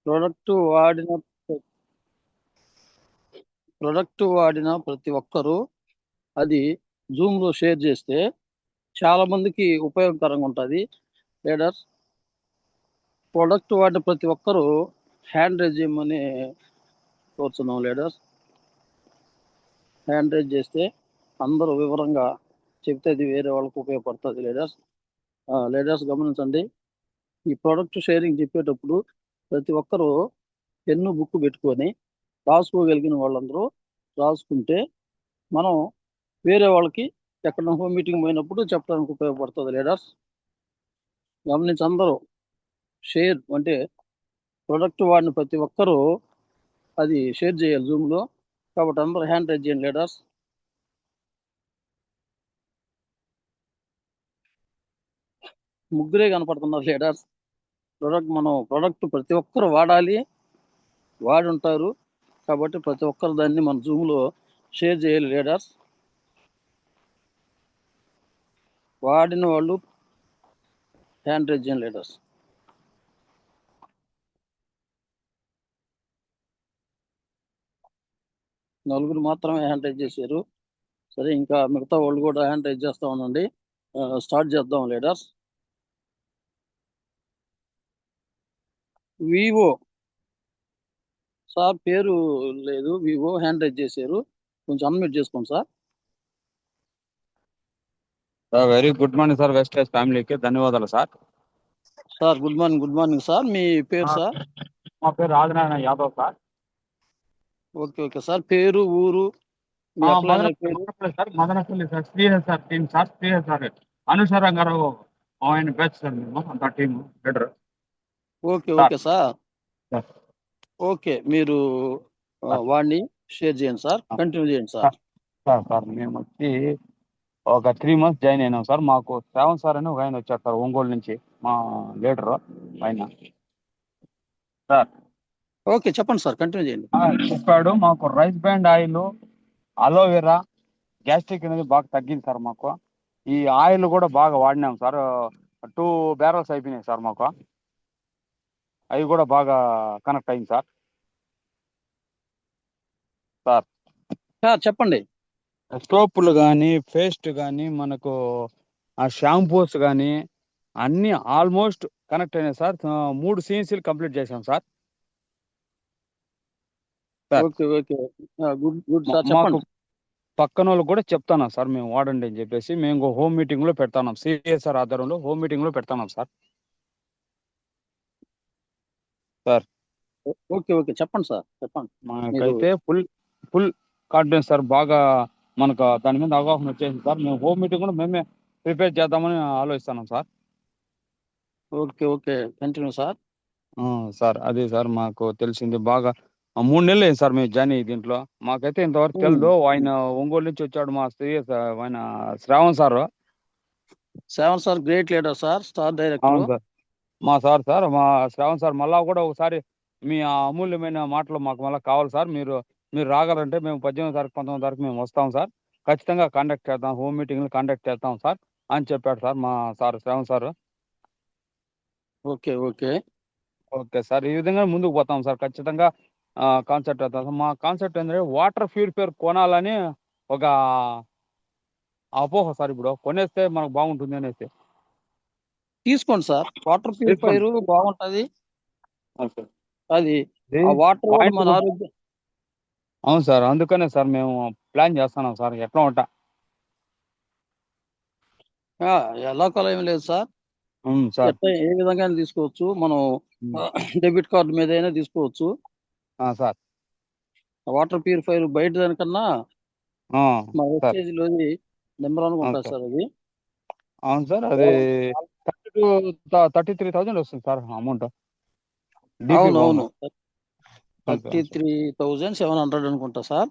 Product వాడిన product వాడిన ప్రతి ఒక్కరూ అది జూమ్లో షేర్ చేస్తే చాలా మందికి ఉపయోగకరంగా ఉంటుంది లీడర్స్. ప్రొడక్ట్ వాడిన ప్రతి ఒక్కరూ హ్యాండ్ రైజ్ చేయమని కోరుతున్నాం లీడర్స్. హ్యాండ్ రైజ్ చేస్తే అందరూ వివరంగా చెప్తే అది వేరే వాళ్ళకు ఉపయోగపడుతుంది లీడర్స్. లీడర్స్ గమనించండి, ఈ ప్రొడక్ట్ షేరింగ్ చెప్పేటప్పుడు ప్రతి ఒక్కరూ పెన్ను బుక్ పెట్టుకొని రాసుకోగలిగిన వాళ్ళందరూ రాసుకుంటే మనం వేరే వాళ్ళకి ఎక్కడ హోమ్ మీటింగ్ పోయినప్పుడు చెప్పడానికి ఉపయోగపడుతుంది లీడర్స్. గమనించి అందరూ షేర్ అంటే ప్రొడక్ట్ వాడిన ప్రతి ఒక్కరూ అది షేర్ చేయాలి జూమ్లో. కాబట్టి అందరూ హ్యాండ్ రైజ్ చేయండి లీడర్స్. ముగ్గురే కనపడుతున్నారు లీడర్స్. ప్రొడక్ట్ ప్రతి ఒక్కరు వాడాలి, వాడి ఉంటారు. కాబట్టి ప్రతి ఒక్కరు దాన్ని మన జూమ్లో షేర్ చేయాలి లీడర్స్. వాడిన వాళ్ళు హ్యాండ్ రైజ్ చేయండి లీడర్స్. నలుగురు మాత్రమే హ్యాండ్ రైజ్ చేశారు. సరే, ఇంకా మిగతా వాళ్ళు కూడా హ్యాండ్ రైజ్ చేస్తా ఉండండి. స్టార్ట్ చేద్దాం లీడర్స్. వివో సార్ పేరు లేదు, వివో హ్యాండ్ రైజ్ చేశారు. కొంచెం అన్మ్యూట్ చేసుకోండి sir. Very good morning sir, Vestige ఫ్యామిలీకి ధన్యవాదాలు sir. Sir good morning sir. మీ పేరు సార్? మా పేరు Rajanarayana Yadav sir. Okay sir. పేరు, ఊరు, మీ అప్లైనర్ పేరు? Sir Madanapalle sir. Srihar sir team sir. Srihar sir Anusha Rangarao ఆయన బ్యాచ్ సార్. మేము అంత team leader. Okay sir. Okay, మీరు వాడిని షేర్ చేయండి సార్. కంటిన్యూ చేయండి సార్. సార్ మేము వచ్చి ఒక 3 months జాయిన్ అయినాం సార్. మాకు శ్రావణ్ సార్ అని ఒక ఆయన వచ్చారు సార్, ఒంగోలు నుంచి, మా లీడరు ఆయన సార్. ఓకే, చెప్పండి సార్, కంటిన్యూ చేయండి. చెప్పాడు మాకు rice band oil, aloe vera, gastric అనేది బాగా తగ్గింది సార్ మాకు. ఈ ఆయిల్ కూడా బాగా వాడినాం సార్. 2 barrels అయిపోయినాయి సార్ మాకు. అవి కూడా బాగా కనెక్ట్ అయింది సార్. సార్ చెప్పండి. సోపులు కానీ, పేస్ట్ కానీ, మనకు ఆ షాంపూస్ కానీ అన్ని ఆల్మోస్ట్ కనెక్ట్ అయినాయి సార్. 3 CNCలు కంప్లీట్ చేశాం సార్. ఓకే గుడ్ సార్, చెప్పండి. పక్కన వాళ్ళు కూడా చెప్తాను సార్, మేము వాడండి అని చెప్పేసి. మేము హోమ్ మీటింగ్ లో పెడతాం, సిఎస్ఆర్ ఆధ్వర్యంలో హోమ్ మీటింగ్ లో పెడతాం సార్. ఓకే చెప్పండి సార్, చెప్పండి. మనకైతే ఫుల్ కాన్ఫిడెన్స్ సార్. బాగా మనకు దాని మీద అవగాహన వచ్చేసింది సార్. మేము హోమ్ మీటింగ్ కూడా మేమే ప్రిపేర్ చేద్దామని ఆలోచిస్తున్నాం sir. Okay continue sir. Sir అదే సార్, మాకు తెలిసింది బాగా 3 నెలలు అయింది సార్ మేము జాయిన్ అయ్యి దీంట్లో. మాకైతే ఇంతవరకు తెలియదు. ఆయన ఒంగోలు నుంచి వచ్చాడు మా ఆయన Shravan sir great leader sir, star director. అవును సార్, మా సార్ మా శ్రావణ్ సార్. మళ్ళా కూడా ఒకసారి మీ అమూల్యమైన మాటలు మాకు మళ్ళీ కావాలి సార్. మీరు రాగలంటే మేము 18వ తారీఖు 19వ తారీఖు మేము వస్తాం సార్. ఖచ్చితంగా కాంటాక్ట్ చేద్దాం, హోమ్ మీటింగ్లు కాంటాక్ట్ చేస్తాం సార్ అని చెప్పాడు సార్ మా శ్రావణ్ సార్. ఓకే సార్, ఈ విధంగా ముందుకు పోతాం సార్. ఖచ్చితంగా కాన్సెప్ట్ అవుతాం సార్. మా కాన్సెప్ట్ ఏంటంటే వాటర్ ప్యూరిఫైయర్ కొనాలని ఒక అపోహ సార్. ఇప్పుడు కొనేస్తే మనకు బాగుంటుంది అనేసి. తీసుకోండి సార్, వాటర్ ప్యూరిఫైయర్ బాగుంటది. అది వాటర్ మన ఆరోగ్యం. అవును సార్, అందుకనే సార్ మేము ప్లాన్ చేస్తున్నాం సార్. ఎట్లా ఉంటా ఎలా కొల ఏం లేదు సార్. ఏ విధంగా తీసుకోవచ్చు, మనం డెబిట్ కార్డు మీద అయినా తీసుకోవచ్చు సార్. వాటర్ ప్యూరిఫైయర్ బయట దానికన్నా మా వెబ్సైజ్లోని నెంబర్ అనుకుంటా సార్ అది. అవును సార్, అది 33,000 వస్తుంది సార్ అమౌంట్. అవును 33,700 అనుకుంటా సార్.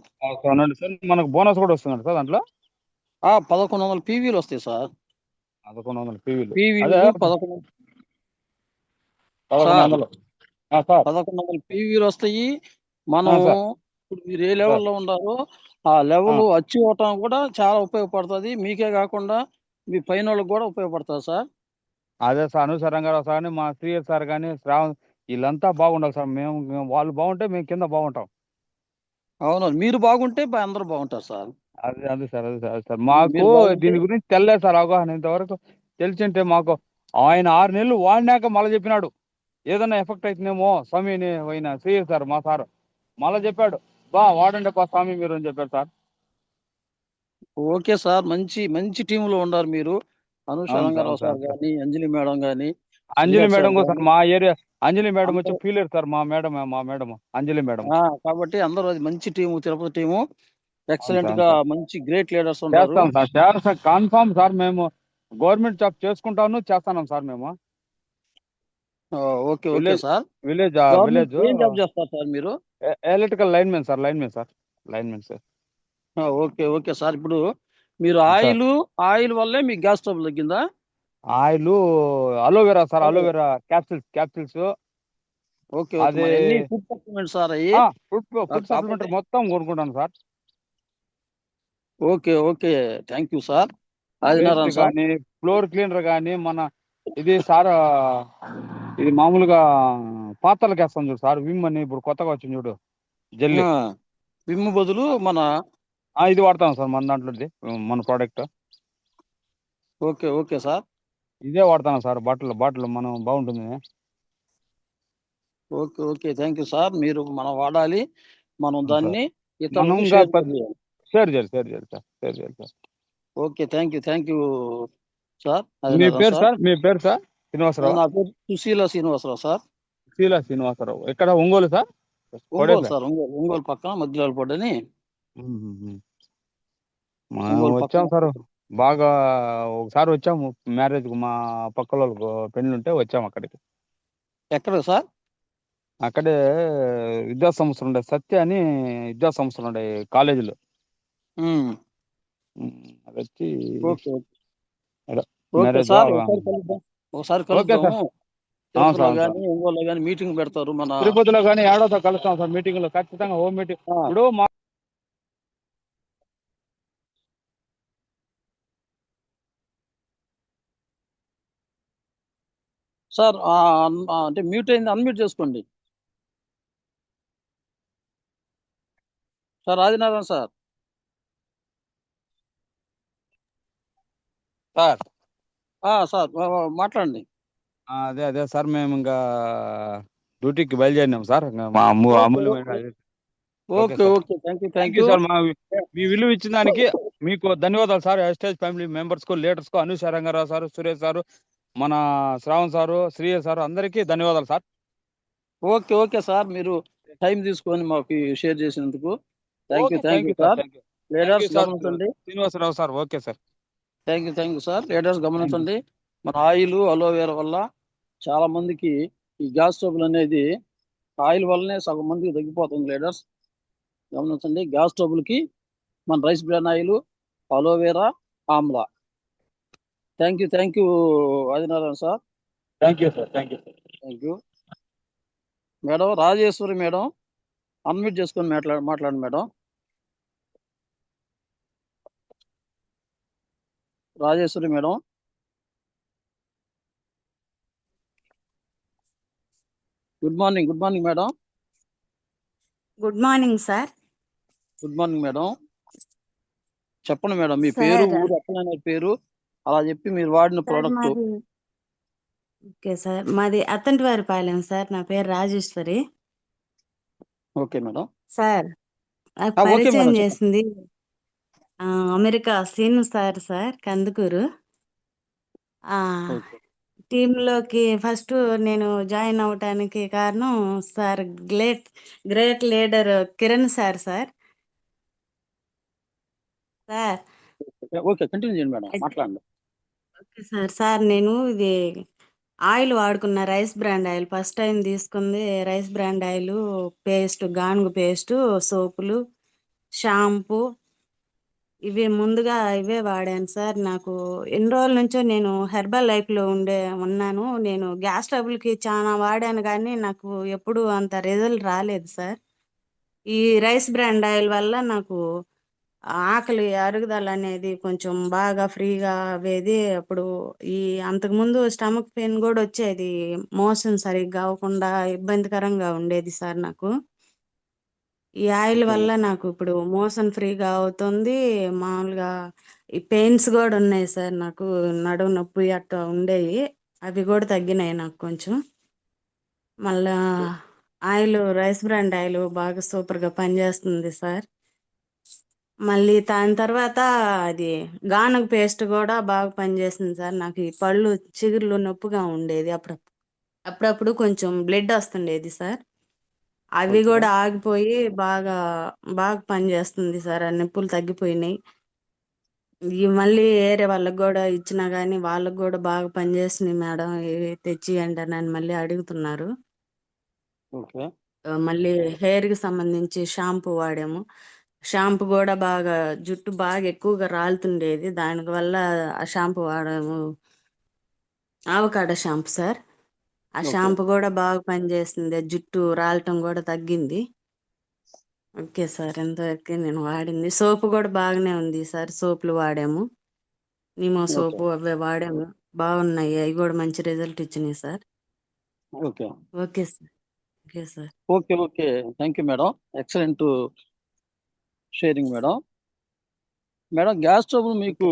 మనకు బోనస్ కూడా వస్తుంది సార్ దాంట్లో. 1100 PVలు వస్తాయి సార్. 1100 PVలు 1100 PVలు వస్తాయి. మనం ఇప్పుడు మీరు ఏ లెవెల్లో ఉన్నారో ఆ లెవెల్ అచీవ్ అవటం కూడా చాలా ఉపయోగపడుతుంది. మీకే కాకుండా మీ పైన వాళ్ళకి కూడా ఉపయోగపడుతుంది సార్. అదే సార్, అనుసరంగా సార్, మా శ్రీఎస్ సార్ కానీ, వీళ్ళంతా బాగుండాలి సార్. వాళ్ళు బాగుంటే మేము కింద బాగుంటాం. అవును, మీరు బాగుంటే అందరూ బాగుంటారు సార్. అదే సార్, అదే సార్, సార్ మాకు మీరు బాగుంటే. దీని గురించి తెలియదు సార్, అవగాహన ఇంతవరకు. తెలిసింటే మాకు ఆయన 6 నెలలు వాడినాక మళ్ళీ చెప్పినాడు ఏదన్నా ఎఫెక్ట్ అవుతుందేమో స్వామి అని. పోయిన శ్రీ సార్ మా సార్ మళ్ళీ చెప్పాడు, వాడండి స్వామి మీరు అని చెప్పారు సార్. ఓకే సార్, మంచి మంచి టీంలో ఉన్నారు మీరు. అనూష అవును సార్, రంగారావు అవును సార్, సార్ సార్. కానీ, అంజలి మేడం కానీ, అంజలి శ్రీహర్ మేడం సార్ కూడా సార్ కానీ, మా ఏరియా. అంజలి మేడం వచ్చి అందరూ. ఫీలర్ సార్, మా మేడం అంజలి మేడం. కాబట్టి అందరూ అది మంచి టీము, తిరుపతి టీము. అవును సార్, ఎక్సలెంట్ అవును గా సార్. మంచి గ్రేట్ లీడర్స్ ఉన్నారు. చేస్తాం సార్, చేస్తాం కన్ఫామ్ సార్. మేము గవర్నమెంట్ జాబ్ చేసుకుంటాను, చేస్తున్నాం సార్ మేము. ఆ, okay okay village sir. Village government village ఏం జాబ్ చేస్తారు సార్ మీరు? Electrical linemen sir, linemen sir, linemen sir. Okay okay sir. ఇప్పుడు మీరు సార్ ఆయిల్ వల్లే మీకు గ్యాస్ ట్రబుల్ తగ్గిందా? Oil aloe vera sir, aloe vera capsules. Okay okay. అది మరి అన్ని ఫుడ్ సప్లిమెంట్ సార్ అయ్యి. ఫుడ్ కాకపోతే సప్లిమెంటరీ మొత్తం కొనుక్కుంటాను sir. Okay okay. Thank you sir. Paste Adinarayana sir. కానీ, ఫ్లోర్ క్లీనర్ కానీ, మన ఇది సార్ ఇది మామూలుగా పాత్రలకు వేస్తాం చూడు సార్, విమ్ అని ఇప్పుడు కొత్తగా వచ్చింది చూడు, జెల్లీ. విమ్ బదులు మన. ఇది వాడతాం సార్ మన దాంట్లోది, మన ప్రోడక్ట్. Okay okay sir. ఇదే వాడతాను సార్, బాటిల్ మనం బాగుంటుంది. Okay okay. Thank you sir. మీరు మనం వాడాలి, మనం అవును సార్. దాన్ని మనం ఇతరులకు ఇంకా షేర్ చేయాలి. షేర్ చేయాలి sir. Okay. Thank you sir. మీ ఆదినారాయణ పేరు సార్. సార్, మీ పేరు సార్ శ్రీనివాసరావు. నా పేరు సుశీల శ్రీనివాసరావు సార్. శ్రీనివాసరావు ఎక్కడ, ఒంగోలు సార్? ఒంగోలు కోడేపల్లి. సార్, ఒంగోలు పక్కన మధ్యలో పడ్డని. మనం ఒంగోలు వచ్చాం పక్కన. సార్, బాగా ఒకసారి వచ్చాము మ్యారేజ్కి, మా పక్కల వాళ్ళకు పెళ్లి ఉంటే వచ్చాము అక్కడికి. ఎక్కడ సార్? అక్కడే విద్యా సంస్థలు ఉండే, సత్య అని విద్యా సంస్థలు ఉండే కాలేజీలో. ఉమ్. అది వచ్చి okay okay. Okay marriage. Sir, ఒకసారి కలుద్దాం. ఒకసారి ఓకే సార్. కలుద్దాము. అవును సార్, తిరుపతిలో అవును సార్. కానీ, ఒంగోలులో కానీ మీటింగ్ పెడతారు మన. తిరుపతిలో కానీ ఏడోతో కలుస్తాం సార్, మీటింగ్ లో ఖచ్చితంగా, హోమ్ మీటింగ్. ఆ, ఇప్పుడు మా సార్ అంటే మ్యూట్ అయింది, అన్మ్యూట్ చేసుకోండి sir. Adinarayana sir. Sir sir మాట్లాడండి. అదే సార్, మేము ఇంకా డ్యూటీకి బయలుదేరినాం సార్. ఇంకా మా ఓకే అమూల్యమైన. Okay. Okay okay sir. Okay. Thank you thank thank you you. Sir, మీ విలువ ఇచ్చిన దానికి మీకు ధన్యవాదాలు సార్. ఎస్టేజ్ ఫ్యామిలీ మెంబర్స్ కు, లీడర్స్ కు, అనూష రంగారావు సార్, సురేష్ సార్, మన శ్రావణ్ సారు, శ్రీయ సార్, అందరికీ ధన్యవాదాలు సార్. Okay okay sir. మీరు టైం తీసుకొని మాకు షేర్ చేసినందుకు thank you okay, thank thank you you sir, sir. Thank you leaders sir గమనించండి. Srinivasarao sir. Okay sir. Thank you sir. Leaders thank you. గమనించండి. మన ఆయిల్ అలోవేరా వల్ల చాలా మందికి ఈ గ్యాస్ ట్రబుల్ అనేది ఆయిల్ వల్లనే సగం మందికి తగ్గిపోతుంది. లీడర్స్ గమనించండి. గ్యాస్ ట్రబుల్ కి మన rice bran oil, aloe vera, Amla. Thank you Adinarayana sir. Thank you sir. Thank you sir. Thank you madam. Rajeshwari madam, unmute చేసుకొని మాట్లాడండి madam. Rajeshwari madam. Good morning madam. Good morning sir. Good morning madam. చెప్పండి madam, మీ sir పేరు, ఊరు, ఎక్కడైనా పేరు అలా చెప్పి మీరు వాడిన సార్ ప్రోడక్ట్. మాది ఓకే సార్, మాది అత్తంటివారిపాలెం సార్. నా పేరు రాజేశ్వరి ఓకే మేడం. సార్. నాకు ఓకే పరిచయం మేడం, చెప్పండి. చేసింది అమెరికా సీను సార్ కందుకూరు. ఆ ఓకే టీంలోకి ఫస్ట్ నేను జాయిన్ అవటానికి కారణం sir, great leader Kiran sir. Sir okay, continue చేయండి మేడం, అయితే మాట్లాడండి. ఓకే సార్, నేను ఇది ఆయిల్ వాడుకున్న, rice brand oil first time తీసుకుంది. రైస్ బ్రాండ్ ఆయిల్ పేస్ట్, గానుగ పేస్ట్, సోపులు, షాంపూ, ఇవి ముందుగా ఇవే వాడాను సార్. నాకు ఎన్ని రోజుల నుంచో నేను హెర్బల్ లైఫ్లో ఉన్నాను. నేను గ్యాస్ ట్రబుల్కి చాలా వాడాను, కానీ నాకు ఎప్పుడు అంత రిజల్ట్ రాలేదు సార్. ఈ రైస్ బ్రాండ్ ఆయిల్ వల్ల నాకు ఆకలి అరుగుదల అనేది కొంచెం బాగా ఫ్రీగా అవేది. అప్పుడు ఈ అంతకుముందు స్టమక్ పెయిన్ కూడా వచ్చేది, మోషన్ సరిగ్గా అవ్వకుండా ఇబ్బందికరంగా ఉండేది సార్ నాకు. ఈ ఆయిల్ ఓకే వల్ల నాకు ఇప్పుడు మోషన్ ఫ్రీగా అవుతుంది. మామూలుగా ఈ పెయిన్స్ కూడా ఉన్నాయి సార్ నాకు, నడుము నొప్పి అట్లా ఉండేవి, అవి కూడా తగ్గినాయి నాకు కొంచెం. మళ్ళా ఆయిల్ రైస్ బ్రాండ్ ఆయిల్ బాగా సూపర్గా పనిచేస్తుంది సార్. మళ్ళీ దాని తర్వాత అది గానుగ పేస్ట్ కూడా బాగా పనిచేసింది సార్. నాకు ఈ పళ్ళు చిగుర్లు నొప్పిగా ఉండేది, అప్పుడప్పుడు కొంచెం బ్లడ్ వస్తుండేది సార్. అవి ఓకే కూడా ఆగిపోయి బాగా బాగా పనిచేస్తుంది సార్. ఆ నొప్పులు తగ్గిపోయినాయి. ఈ మళ్ళీ వేరే వాళ్ళకి కూడా ఇచ్చినా గానీ వాళ్ళకి కూడా బాగా పనిచేసినాయి మేడం, ఇవి తెచ్చియండి అని మళ్ళీ అడుగుతున్నారు. ఓకే మళ్ళీ హెయిర్ కి సంబంధించి షాంపూ వాడాము. షాంపూ కూడా బాగా జుట్టు బాగా ఎక్కువగా రాలుతుండేది, దాని వల్ల ఆ షాంపూ వాడాము. Avocado shampoo sir. ఆ ఓకే షాంపూ కూడా బాగా పనిచేసింది, జుట్టు రాలటం కూడా తగ్గింది. ఓకే సార్, ఎంతవరకు నేను వాడింది. సోపు కూడా బాగానే ఉంది సార్, సోపులు వాడాము. నిమో ఓకే సోపు అవే వాడాము, బాగున్నాయి. అవి కూడా మంచి రిజల్ట్ ఇచ్చినాయి sir. Okay okay sir. Okay sir. Okay okay thank you madam. Excellent sharing madam. Madam gas trouble మీకు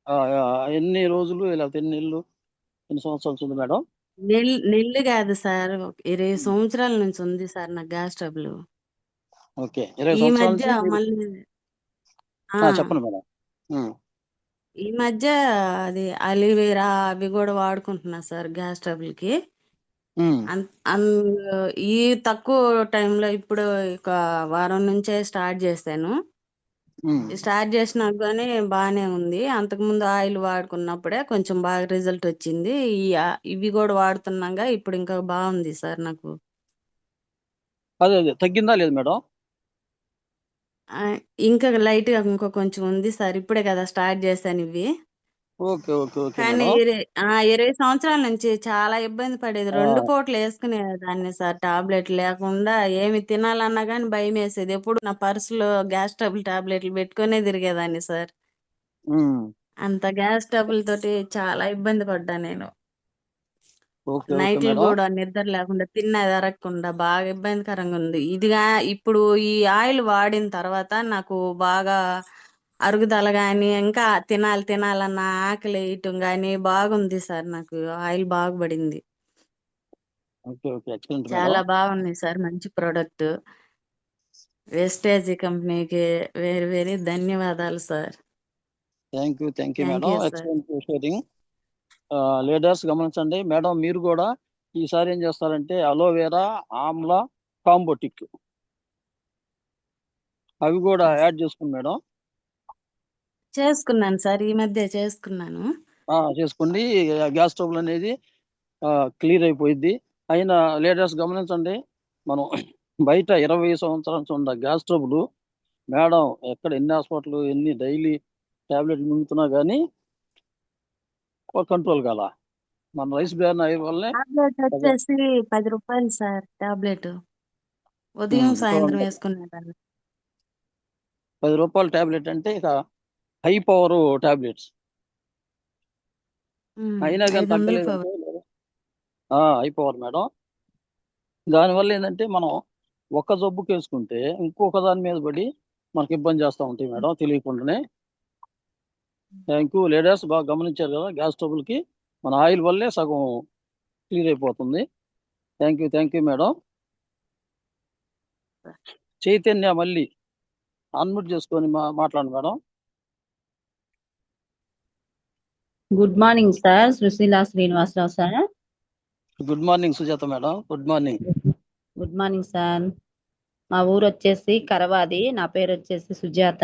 ఓకే. ఎన్ని రోజులు లేకపోతే ఎన్ని నెలలు, ఎన్ని సంవత్సరాలు ఉంది మేడం? నెల్లు కాదు సార్, 20 సంవత్సరాల నుంచి ఉంది సార్ నాకు గ్యాస్ ట్రబుల్. ఓకే 20 ఈ సంవత్సరాల మధ్య నుంచి మీరు మళ్ళీ ఆ చెప్పండి మేడం. ఉమ్, ఈ మధ్య అది అలివేరా అవి కూడా వాడుకుంటున్నా సార్ గ్యాస్ ట్రబుల్ కి. ఉమ్, అన్- అన్- ఈ తక్కువ టైంలో ఇప్పుడు ఒక వారం నుంచే స్టార్ట్ చేశాను. ఉమ్. స్టార్ట్ చేసినాక కానీ బాగానే ఉంది. అంతకుముందు ఆయిల్ వాడుకున్నప్పుడే కొంచెం బాగా రిజల్ట్ వచ్చింది. ఇవి కూడా వాడుతున్నాగా ఇప్పుడు ఇంకా బాగుంది సార్ నాకు. అదే అదే తగ్గిందా లేదు మేడం? ఆ, ఇంకా లైట్ గా ఇంకో కొంచెం ఉంది సార్, ఇప్పుడే కదా స్టార్ట్ చేశాను ఇవి. ఓకే ఓకే ఓకే కానీ మేడం. 20 సంవత్సరాల నుంచి చాలా ఇబ్బంది పడేది. ఆ, 2 పూటలు వేసుకునేదాన్ని సార్, టాబ్లెట్ లేకుండా ఏమి తినాలన్నా కానీ భయం వేసేది. ఎప్పుడు నా పర్సులో గ్యాస్ ట్రబుల్ టాబ్లెట్లు పెట్టుకునే తిరిగేదాన్ని సార్. ఉమ్, అంత గ్యాస్ ట్రబుల్ తోటి చాలా ఇబ్బంది పడ్డా నేను. ఓకే ఓకే నైట్లు మేడం. కూడా నిద్ర లేకుండా, తిన్నది అరగకుండా బాగా ఇబ్బందికరంగా ఉంది. ఇదిగా ఇప్పుడు ఈ ఆయిల్ వాడిన తర్వాత నాకు బాగా అరుగుదల గాని, ఇంకా తినాలి తినాలన్న ఆకలి వేయటం గాని బాగుంది సార్. నాకు ఆయిల్ బాగుపడింది. Okay okay excellent madam. చాలా బాగుంది సార్, మంచి ప్రోడక్ట్. వెస్టేజ్ కంపెనీకి వెరీ వెరీ ధన్యవాదాలు sir. Thank you thank madam, you sir. Excellent sharing. Leaders గమనించండి మేడం, మీరు కూడా ఈసారి ఏం చేస్తారంటే అలోవెరా, ఆమ్లా, కాంబోటిక్ అవి కూడా యాడ్ చేసుకోండి మేడం. చేసుకున్నాను సార్, ఈ మధ్య చేసుకున్నాను. చేసుకోండి. గ్యాస్ ట్రబుల్ అనేది క్లియర్ అయిపోయింది. అయినా లీడర్స్ గమనించండి, మనం బయట 20 సంవత్సరాల నుంచి ఉన్న గ్యాస్ ట్రబుల్ మేడం ఎక్కడ ఎన్ని హాస్పిటల్ ఎన్ని డైలీ టాబ్లెట్లు మింగుతున్నా కానీ కంట్రోల్ కాల. మన రైస్ బ్రాన్ ఆయిల్ వల్లనే టాబ్లెట్ సగం. వచ్చేసి 10 రూపాయలు సార్ టాబ్లెట్, ఉదయం సాయంత్రం చూడండి, వేసుకునేదాన్ని. 10 రూపాయల టాబ్లెట్ అంటే ఇక హై పవర్ టాబ్లెట్స్. అయినా కానీ 500 పవర్. తగ్గలేదంటే హై పవర్ మేడం. దానివల్ల ఏంటంటే మనం ఒక్క జబ్బుకి వేసుకుంటే ఇంకొక దాని మీద పడి మనకి ఇబ్బంది చేస్తూ ఉంటాయి మేడం తెలియకుండానే. థ్యాంక్ యూ లీడర్స్, బాగా గమనించారు కదా, గ్యాస్ ట్రబుల్కి మన ఆయిల్ వల్లే సగం క్లియర్ అయిపోతుంది. Thank you madam. చైతన్య మళ్ళీ అన్మ్యూట్ చేసుకొని మాట్లాడండి madam. Good morning sir, Sushila Srinivasarao sir. Good morning Sujatha madam, good morning. Good morning sir. మా ఊరు వచ్చేసి కరవాది, నా పేరు వచ్చేసి సుజాత.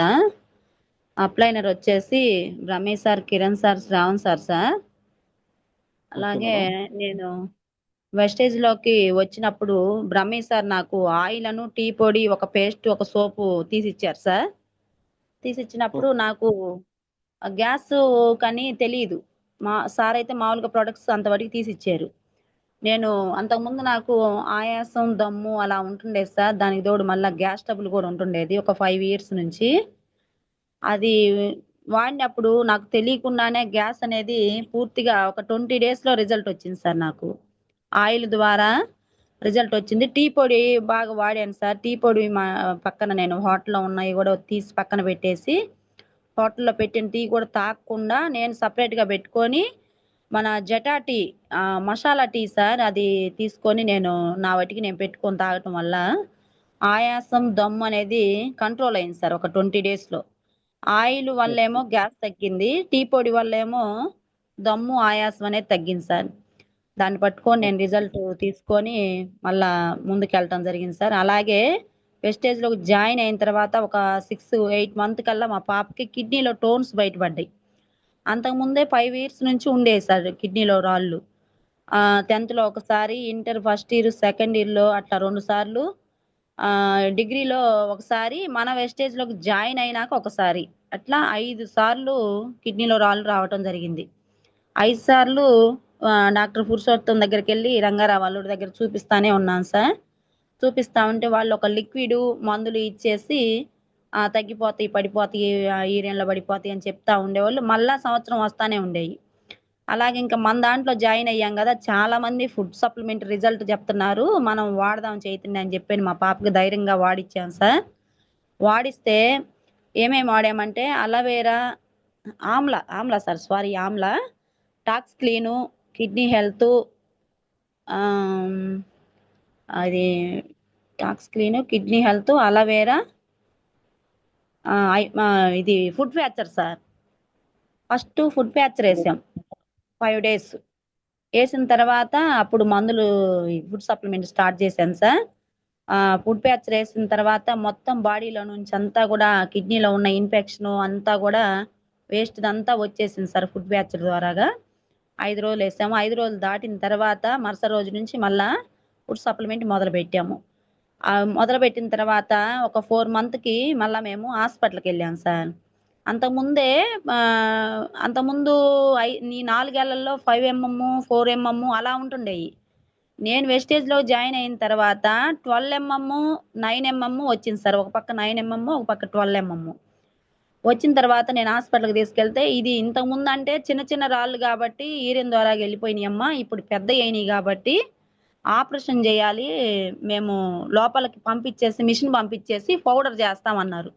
అప్లైనర్ వచ్చేసి Ramesh sir, Kiran sir, Shravan sir sir. అలాగే నేను వెస్టేజ్ లోకి వచ్చినప్పుడు బ్రహ్మేష్ సార్ నాకు ఆయిల్ అను టీ పొడి, ఒక పేస్ట్, ఒక సోపు తీసిచ్చారు సార్. తీసిచ్చినప్పుడు నాకు గ్యాస్ కానీ తెలియదు. మా సార్ అయితే మామూలుగా ప్రొడక్ట్స్ అంతవరకు తీసిచ్చారు. నేను అంతకుముందు నాకు ఆయాసం, దమ్ము అలా ఉంటుండేది సార్. దానికి తోడు మళ్ళీ గ్యాస్ ట్రబుల్ కూడా ఉంటుండేది ఒక 5 years నుంచి. అది వాడినప్పుడు నాకు తెలియకుండానే గ్యాస్ అనేది పూర్తిగా ఒక 20 డేస్‌లో రిజల్ట్ వచ్చింది సార్ నాకు. ఆయిల్ ద్వారా రిజల్ట్ వచ్చింది. టీ పొడి బాగా వాడాను సార్. టీ పొడి పక్కన నేను హోటల్‌లో ఉన్నయి గూడా తీసి పక్కన పెట్టేసి, హోటల్‌లో పెట్టిన టీ కూడా తాగకుండా నేను సెపరేట్‌గా పెట్టుకొని, మన జటా టీ మసాలా టీ సార్ అది తీసుకొని నేను నా మటికి నేను పెట్టుకొని తాగటం వల్ల ఆయాసం, దమ్ము అనేది కంట్రోల్ అయింది సార్ ఒక 20 డేస్‌లో. ఆయిల్ వల్లేమో గ్యాస్ తగ్గింది. టీ పొడి వల్లేమో దమ్ము, ఆయాసం అనేది తగ్గింది సార్. దాన్ని పట్టుకొని నేను రిజల్ట్ తీసుకొని మళ్ళా ముందుకెళ్ళటం జరిగింది సార్. అలాగే వెస్టేజ్‌లోకి జాయిన్ అయిన తర్వాత ఒక 6, 8 మంత్ కల్లా మా పాపకి కిడ్నీలో స్టోన్స్ బయటపడ్డాయి. అంతకుముందే 5 ఇయర్స్ నుంచి ఉండేవి సార్ కిడ్నీలో రాళ్ళు. 10థ్‌లో ఒకసారి, ఇంటర్ ఫస్ట్ ఇయర్, సెకండ్ ఇయర్‌లో అట్లా 2 సార్లు, డిగ్రీలో ఒకసారి, మన వెస్టేజ్‌లోకి జాయిన్ అయినాక ఒకసారి. అట్లా 5 సార్లు కిడ్నీలో రాళ్ళు రావటం జరిగింది. 5 సార్లు డాక్టర్ పురుషోత్తం దగ్గరికెళ్ళి రంగారావు అల్లుడి దగ్గర చూపిస్తానే ఉన్నాను సార్. చూపిస్తా ఉంటే వాళ్ళు ఒక లిక్విడు, మందులు ఇచ్చేసి తగ్గిపోతాయి, పడిపోతాయి, యూరిన్‌లో పడిపోతాయి అని చెప్తా ఉండేవాళ్ళు. మళ్ళా సంవత్సరం వస్తానే ఉండేయి. అలాగే ఇంక మన దాంట్లో జాయిన్ అయ్యాం గదా! చాలామంది ఫుడ్ సప్లిమెంట్ రిజల్ట్ చెప్తున్నారు. మనం వాడదాం చైతన్య అని చెప్పని మా పాపకి ధైర్యంగా వాడిచ్చాం సార్. వాడిస్తే ఏమేమి వాడామంటే aloe vera, Amla sir sorry Amla, talks clean, kidney health, ఆహ్, అది talks clean, kidney health, aloe vera, ఇది food ఫ్యాక్చర్ sir. First food ఫ్యాక్చర్ ఏసాం 5 days. ఏసిన తర్వాత అప్పుడు మందులు ఫుడ్ సప్లిమెంట్ స్టార్ట్ చేశాను సార్. ఫుడ్ ప్యాచర్ ఏసిన తర్వాత మొత్తం బాడీలో నుంచి అంతా గూడా కిడ్నీలో ఉన్న ఇన్ఫెక్షను అంతా గూడా వేస్ట్‌దంతా వచ్చేసింది సార్ ఫుడ్ ప్యాచర్ ద్వారాగా. 5 రోజులేసాము. 5 రోజులు దాటిన తర్వాత మరుసటి రోజు నుంచి మళ్ళా ఫుడ్ సప్లిమెంట్ మొదలుపెట్టాము. మొదలుపెట్టిన తర్వాత ఒక 4 మంత్‌కి మళ్ళా మేము హాస్పిటల్‌కెళ్ళాం సార్. అంతకుముందే అంతకుముందు ఈ 4 ఏళ్లలో 5 ఎంఎం, 4 ఎంఎం అలా ఉంటుండేయి. నేను వెస్టేజ్‌లో జాయిన్ అయిన తర్వాత 12 ఎంఎం, 9 ఎంఎం వచ్చింది సార్. ఒక పక్క 9 ఎంఎం, ఒక పక్క 12 ఎంఎం. వచ్చిన తర్వాత నేను హాస్పిటల్‌కి తీసుకెళ్తే, ఇది ఇంతకుముందంటే చిన్న చిన్న రాళ్ళు గాబట్టి యూరిన్ ద్వారా వెళ్ళిపోయినియమ్మా. ఇప్పుడు పెద్దయయినియి గాబట్టి ఆపరేషన్ జేయాలి. మేము లోపలికి పంపించేసి, మిషన్ పంపించేసి పౌడర్ జేస్తామన్నారు.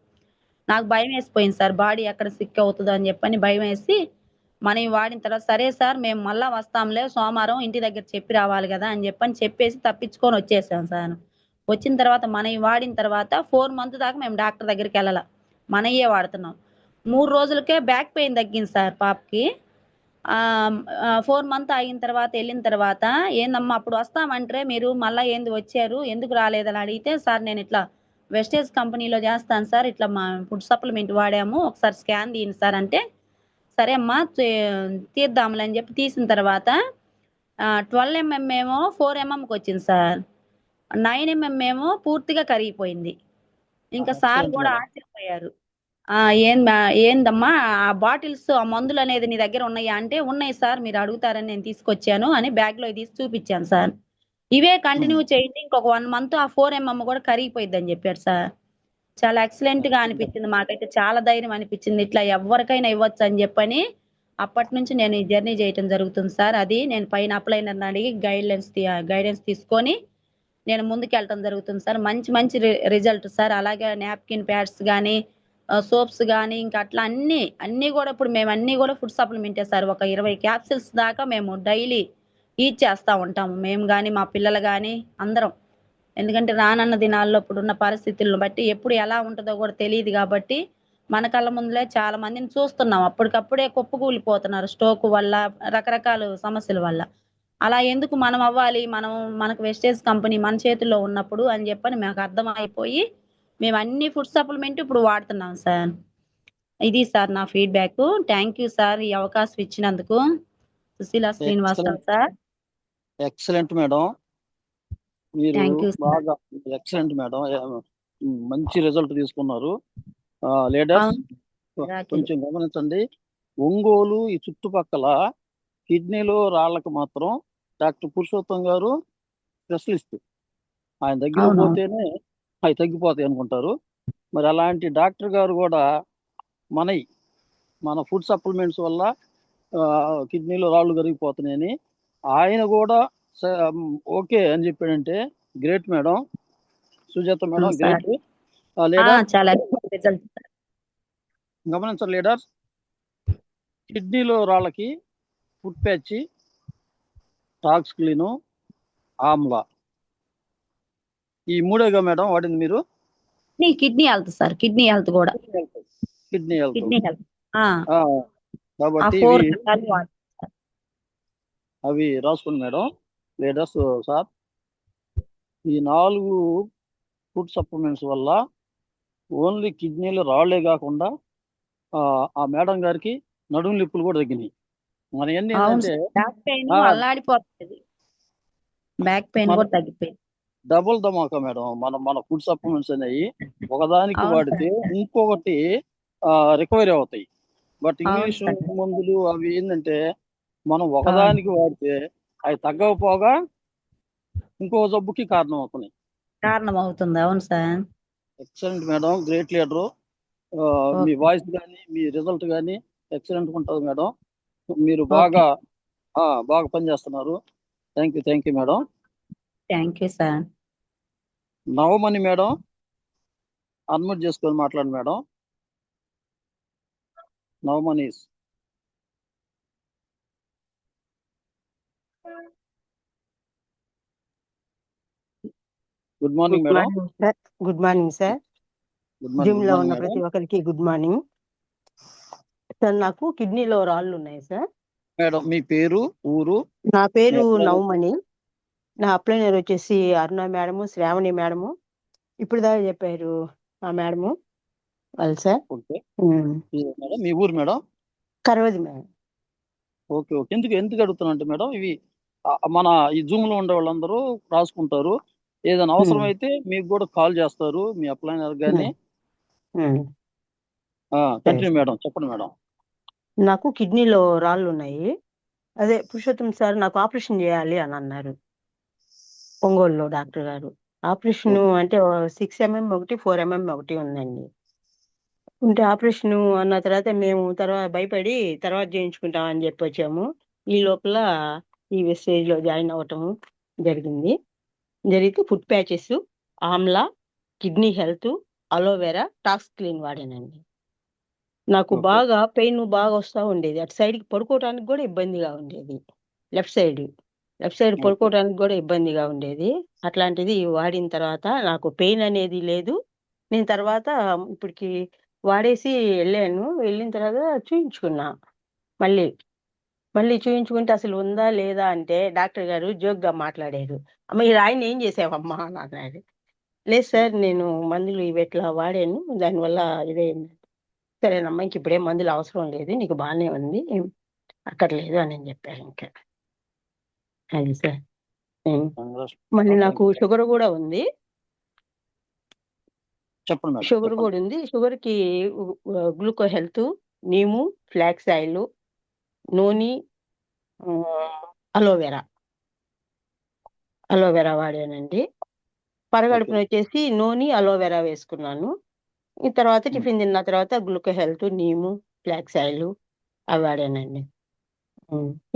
నాకు భయమేసిపోయింది సార్. బాడీ ఎక్కడ సిక్ అవుతదో అని జెప్పని భయమేసి, మనయి వాడిన తర్వాత, సరే సార్ మేము మళ్ళా వస్తాంలే సోమవారం ఇంటి దగ్గర చెప్పి రావాలి గదా! అని జెప్పని చెప్పేసి తప్పించుకొని వచ్చేసాం సార్. వచ్చిన తర్వాత మనయి వాడిన తర్వాత 4 మంత్ దాకా మేము డాక్టర్ దగ్గరికెళ్ళల. మనయ్యే వాడుతున్నాం. 3 రోజులకే బ్యాక్ పెయిన్ తగ్గింది సార్ పాపకి. 4 మంత్ ఆగిన తర్వాత ఎళ్ళిన తర్వాత, "ఏందమ్మా అప్పుడు వస్తామంట్రే మీరు మళ్ళా ఏంది వచ్చారు? ఎందుకు రాలేదని" అడిగితే, "సార్ నేనిట్లా వెస్టేజ్ కంపెనీలో జేస్తాను సార్. ఇట్లా మా ఫుడ్ సప్లిమెంట్ వాడాము. ఒకసారి స్కాన్ తీయండి సార్" అంటే, "సరే అమ్మా తీద్దాంలే" అని జెప్పి తీసిన తర్వాత 12 ఎంఎం ఏమో 4 ఎంఎంకొచ్చింది సార్. 9 ఎంఎం ఏమో పూర్తిగా కరిగిపోయింది. ఇంక సార్ ఎక్సలెంట్ గూడా మేడం. ఆశ్చర్యపోయారు. ఆ! ఏందమ్మా ఆ బాటిల్స్, ఆ మందులనేది నీ దగ్గర ఉన్నయా? అంటే, "ఉన్నాయి సార్ మీరు అడుగుతారని నేను తీసుకొచ్చాను" అని బ్యాగ్‌లో తీసి చూపిచ్చాను సార్. "ఇవే కంటిన్యూ చేయండి. ఇంకొక 1 మంత్ ఆ 4 ఎంఎం గూడా కరిగిపోయిద్దని" జెప్పారు సార్. చాలా ఎక్సలెంట్‌గా అనిపిచ్చింది. మాకైతే చాలా ధైర్యం అనిపిచ్చింది. ఇట్లా ఎవ్వరికైనా ఇవ్వచ్చని జెప్పని, అప్పటినుంచి నేను ఈ జర్నీ జేయటం జరుగుతుంది సార్. అది నేను పైన అప్లైనర్‌ని అడిగి గైడెన్స్ తీసుకొని నేను ముందుకెళ్ళటం జరుగుతుంది సార్. మంచి మంచి రిజల్ట్ సార్. అలాగే నాప్కిన్ ప్యాడ్స్ గానీ, సోప్స్ గానీ, ఇంక అట్లా అన్నీ గూడా ఇప్పుడు మేమన్నీ గూడా ఫుడ్ సప్లిమెంటే సార్. ఒక 20 క్యాప్సూల్స్ దాకా మేము డైలీ యూజ్ చేస్తా ఉంటాము. మేము గానీ, మా పిల్లలు గానీ అందరం. ఎందుకంటే రానున్న దినాల్లో ఇప్పుడున్న పరిస్థితులను బట్టి ఎప్పుడు ఎలా ఉంటదో గూడా తెలీదు గాబట్టి, మన కళ్ళ ముందులే చాలా మందిని చూస్తున్నాం. అప్పటికప్పుడే కుప్పకూలిపోతున్నారు స్ట్రోక్ వల్ల, రకరకాల సమస్యల వల్ల. అలా ఎందుకు మనం అవ్వాలి? మనకు వెస్టేజ్ కంపెనీ మన చేతుల్లో ఉన్నప్పుడు అని జెప్పని మాకర్థమైపోయి, మేమన్ని ఫుడ్ సప్లిమెంట్ ఇప్పుడు వాడుతున్నాం సార్. ఇది సార్ నా ఫీడ్‌బ్యాకు. థాంక్ యూ సార్ ఈ అవకాశం ఇచ్చినందుకు. Sushila Srinivasarao excellent. Sir. Excellent madam. మీరు థాంక్ యూ సార్. బాగా ఎక్సలెంట్ మేడం. మంచి రిజల్ట్ తీసుకున్నారు. లీడర్స్ అవును. రాఖీలు. కొంచెం గమనించండి. ఒంగోలు ఈ చుట్టుపక్కల కిడ్నీలో రాళ్ళకి మాత్రం డాక్టర్ పురుషోత్తం గారు స్పెషలిస్ట్. ఆయన దగ్గరికి అవునవును. పోతేనే అవి తగ్గిపోతాయి అనుకుంటారు. మరి అలాంటి డాక్టర్ గారు గూడా మన ఫుడ్ సప్లిమెంట్స్ వల్ల కిడ్నీలో రాళ్ళు కరిగిపోతున్నాయని ఆయన కూడా ఓకే అని చెప్పాడంటే great madam. Sujatha madam sir great. Leader చాలా రిజల్ట్ సార్. గమనించండి లీడర్, కిడ్నీలో రాళ్ళకి food patch, Tox Clean, amla, ఈ మూడేగా మేడం వాడింది మీరు? Kidney health sir, kidney health కూడా, కిడ్నీ హెల్త్. కిడ్నీ హెల్త్ కాబట్టి 4 రకాలు అవి రాసుకోండి మేడం లీడర్స్ సార్. ఈ 4 ఫుడ్ సప్లిమెంట్స్ వల్ల ఓన్లీ కిడ్నీలో రాళ్లే కాకుండా ఆ మేడం గారికి నడుము లిప్పులు కూడా తగ్గినాయి. మన ఎన్ని ఏంటంటే బ్యాక్ పెయిన్ అల్లాడిపోతుంది, బ్యాక్ పెయిన్ కూడా తగ్గిపోయింది. డబుల్ ధమాకా మేడం. మన ఫుడ్ సప్లిమెంట్స్ అనేవి ఒకదానికి వాడితే ఇంకొకటి రికవరీ అవుతాయి. బట్ ఇంగ్లీష్ మందులు అవి ఏంటంటే మనం ఒకదానికి వాడితే అవి తగ్గకపోగా ఇంకో జబ్బుకి కారణం అవుతుంది. అవును sir. Excellent madam, great leader. మీ వాయిస్ కానీ మీ రిజల్ట్ కానీ ఎక్సలెంట్ ఉంటుంది మేడం. మీరు బాగా పనిచేస్తున్నారు. Thank you madam. Thank you sir. Navamani madam unmute చేసుకొని మాట్లాడండి madam. Navamani. Good morning madam. Good morning sir. Gym లో ఉన్న ప్రతి ఒక్కరికి గుడ్ మార్నింగ్ సార్. నాకు కిడ్నీలో రాళ్ళు ఉన్నాయి సార్. మేడం మీ పేరు, ఊరు? నా పేరు నవమణి. నా అప్లైనర్ వచ్చేసి అరుణ మేడము, శ్రావణి మేడము. ఇప్పుడు దాకా చెప్పారు ఆ మేడము వాళ్ళు సార్. మీ ఊరు మేడం? కరవది మేడం. ఓకే. ఎందుకు అడుగుతున్నా అంటే మేడం, ఇవి మన ఈ జూమ్ లో ఉండే వాళ్ళందరూ రాసుకుంటారు. ఏదైనా అవసరం అయితే మీకు కూడా కాల్ చేస్తారు మీ అప్లైనర్ గానీ. కంటిన్యూ మేడం, చెప్పండి మేడం. నాకు కిడ్నీలో రాళ్ళు ఉన్నాయి. అదే పురుషోత్తం సార్ నాకు ఆపరేషన్ చేయాలి అని అన్నారు ఒంగోలులో డాక్టర్ గారు. ఆపరేషన్ అంటే 6 mm ఒకటి, 4 mm ఒకటి ఉందండి. ఉంటే ఆపరేషన్ అన్న తర్వాత మేము భయపడి తర్వాత చేయించుకుంటాం అని చెప్పి వచ్చాము. ఈ లోపల ఈ స్టేజ్ లో జాయిన్ అవ్వటము జరిగితే food patches, amla, kidney health, aloe vera, Tox Clean వాడానండి. నాకు బాగా పెయిన్ బాగా వస్తూ ఉండేది. అటు సైడ్కి పడుకోవడానికి కూడా ఇబ్బందిగా ఉండేది. లెఫ్ట్ సైడ్ పడుకోవడానికి కూడా ఇబ్బందిగా ఉండేది. అట్లాంటిది వాడిన తర్వాత నాకు పెయిన్ అనేది లేదు. నేను తర్వాత ఇప్పటికి వాడేసి వెళ్ళిన తర్వాత చూయించుకున్నా. మళ్ళీ చూయించుకుంటే అసలు ఉందా లేదా అంటే డాక్టర్ గారు జోక్గా మాట్లాడారు. అమ్మ ఈ రాయిని ఏం చేసావమ్మా అని అన్నాడు. లేదు సార్ నేను మందులు ఇవి ఎట్లా వాడాను, దానివల్ల ఇదే. సరేనమ్మా ఇంక ఇప్పుడే మందులు అవసరం లేదు, నీకు బాగానే ఉంది, అక్కర్లేదు అని చెప్పారు. ఇంకా అది సార్. మళ్ళీ నాకు షుగర్ కూడా ఉంది. షుగర్ కూడా ఉంది. షుగర్ కి గ్లూకో హెల్త్, నీము, ఫ్లాక్స్ ఆయిల్, నూనె, అలోవెరా వాడానండి. పరగడుపున వచ్చేసి నూనె, అలోవెరా వేసుకున్నాను. ఈ తర్వాత టిఫిన్ తిన్న తర్వాత గ్లూకో హెల్త్, నీము, ఫ్లాక్స్ ఆయిల్ అవి వాడానండి.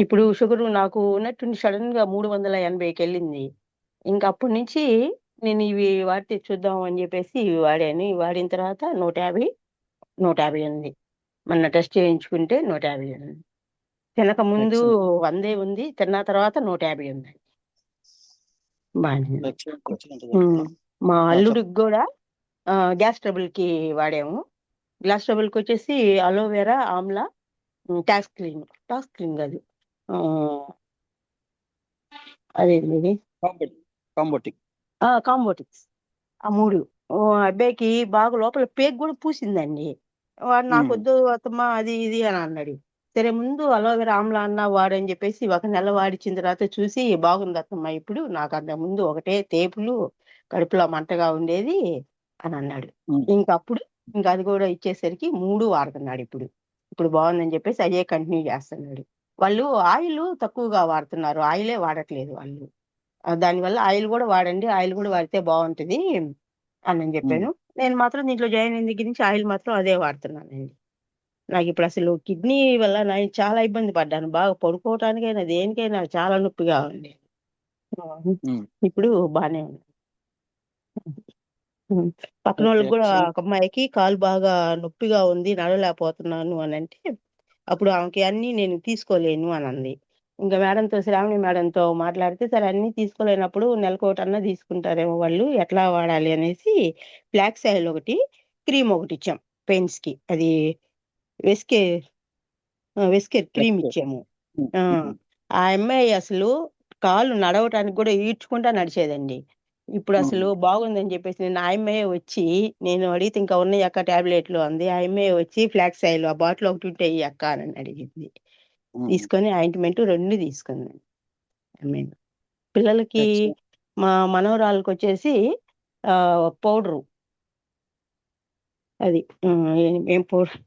ఇప్పుడు షుగర్ నాకు ఉన్నట్టు సడన్ గా 380కి వెళ్ళింది. ఇంకా అప్పటి నుంచి నేను ఇవి వాడితే చూద్దాం అని చెప్పేసి ఇవి వాడాను. వాడిన తర్వాత 150 ఉంది. మొన్న టెస్ట్ చేయించుకుంటే 150 ఉంది. తినక ముందు 100 ఉంది, తిన్న తర్వాత 150 ఉంది. బాగా మా అల్లుడికి కూడా గ్యాస్ ట్రబుల్ కి వాడాము. గ్యాస్ ట్రబుల్ కి వచ్చేసి అలోవెరా, ఆమ్లా, టాక్స్ క్లీన్ కాదు, అదేంటి కాంబోటిక్స్. ఆ 3. అబ్బాయికి బాగా లోపల పేగు కూడా పూసిందండి. వాడు నాకు వద్దు అత్తమ్మ అది ఇది అని అన్నాడు. సరే ముందు అలోవెరా, ఆమ్లా అన్న వాడని చెప్పేసి 1 నెల వాడిచ్చిన తర్వాత చూసి బాగుంది అత్తమ్మ, ఇప్పుడు నాకు అంత ముందు ఒకటే తేపులు, కడుపులో మంటగా ఉండేది అని అన్నాడు. అప్పుడు అది కూడా ఇచ్చేసరికి 3 వాడుతున్నాడు. ఇప్పుడు బాగుందని చెప్పేసి అదే కంటిన్యూ చేస్తున్నాడు. వాళ్ళు ఆయిల్ తక్కువగా వాడుతున్నారు, ఆయిలే వాడట్లేదు వాళ్ళు. దానివల్ల ఆయిల్ కూడా వాడండి, ఆయిల్ కూడా వాడితే బాగుంటుంది అని చెప్పాను. నేను మాత్రం దీంట్లో జాయిన్ అయిన దగ్గర నుంచి ఆయిల్ మాత్రం అదే వాడుతున్నానండి. నాకు ఇప్పుడు అసలు కిడ్నీ వల్ల నేను చాలా ఇబ్బంది పడ్డాను. బాగా పడుకోవటానికైనా దేనికైనా చాలా నొప్పిగా ఉంది. ఉమ్. ఇప్పుడు బానే ఉంది. పక్కన ఓకే, వాళ్ళకి కూడా ఎక్సలెంట్. ఒక అమ్మాయికి కాలు బాగా నొప్పిగా ఉంది, నడవలేకపోతున్నాను అని అంటే అప్పుడు ఆమెకి అన్ని నేను తీసుకోలేను అని అంది. ఇంకా మేడంతో, శ్రావణి మేడంతో మాట్లాడితే సరే అన్ని తీసుకోలేనప్పుడు నెలకోటన్నా తీసుకుంటారేమో వాళ్ళు, ఎట్లా వాడాలి అనేసి ఫ్లాక్స్ ఆయిల్ ఒకటి, క్రీమ్ ఒకటి ఇచ్చాం పెయిన్స్ కి. అది వెస్కే వెస్కే క్రీమ్ ఓకే. ఇచ్చాము. ఉమ్, ఆ ఉమ్, ఆ అమ్మాయి అసలు కాళ్ళు నడవటానికి కూడా ఈడ్చుకుంటా నడిచేదండి. ఇప్పుడు అసలు ఉమ్, బాగుందని చెప్పేసి నేను ఆ అమ్మాయే వచ్చి, నేను అడిగితే ఇంకా ఉన్నాయి అక్క టాబ్లెట్లు అంది. ఆ అమ్మాయి వచ్చి ఫ్లాక్స్ ఆయిల్ ఆ బాటిల్ ఒకటి ఉంటే ఇయ్యి అక్క అని అడిగింది. ఉమ్. తీసుకొని ఆయింట్మెంట్ 2 తీసుకుంది అమ్మాయి. పిల్లలకి ఎక్సలెంట్. మా మనవరాలకు వచ్చేసి పౌడరు, అది ఏం పౌడర్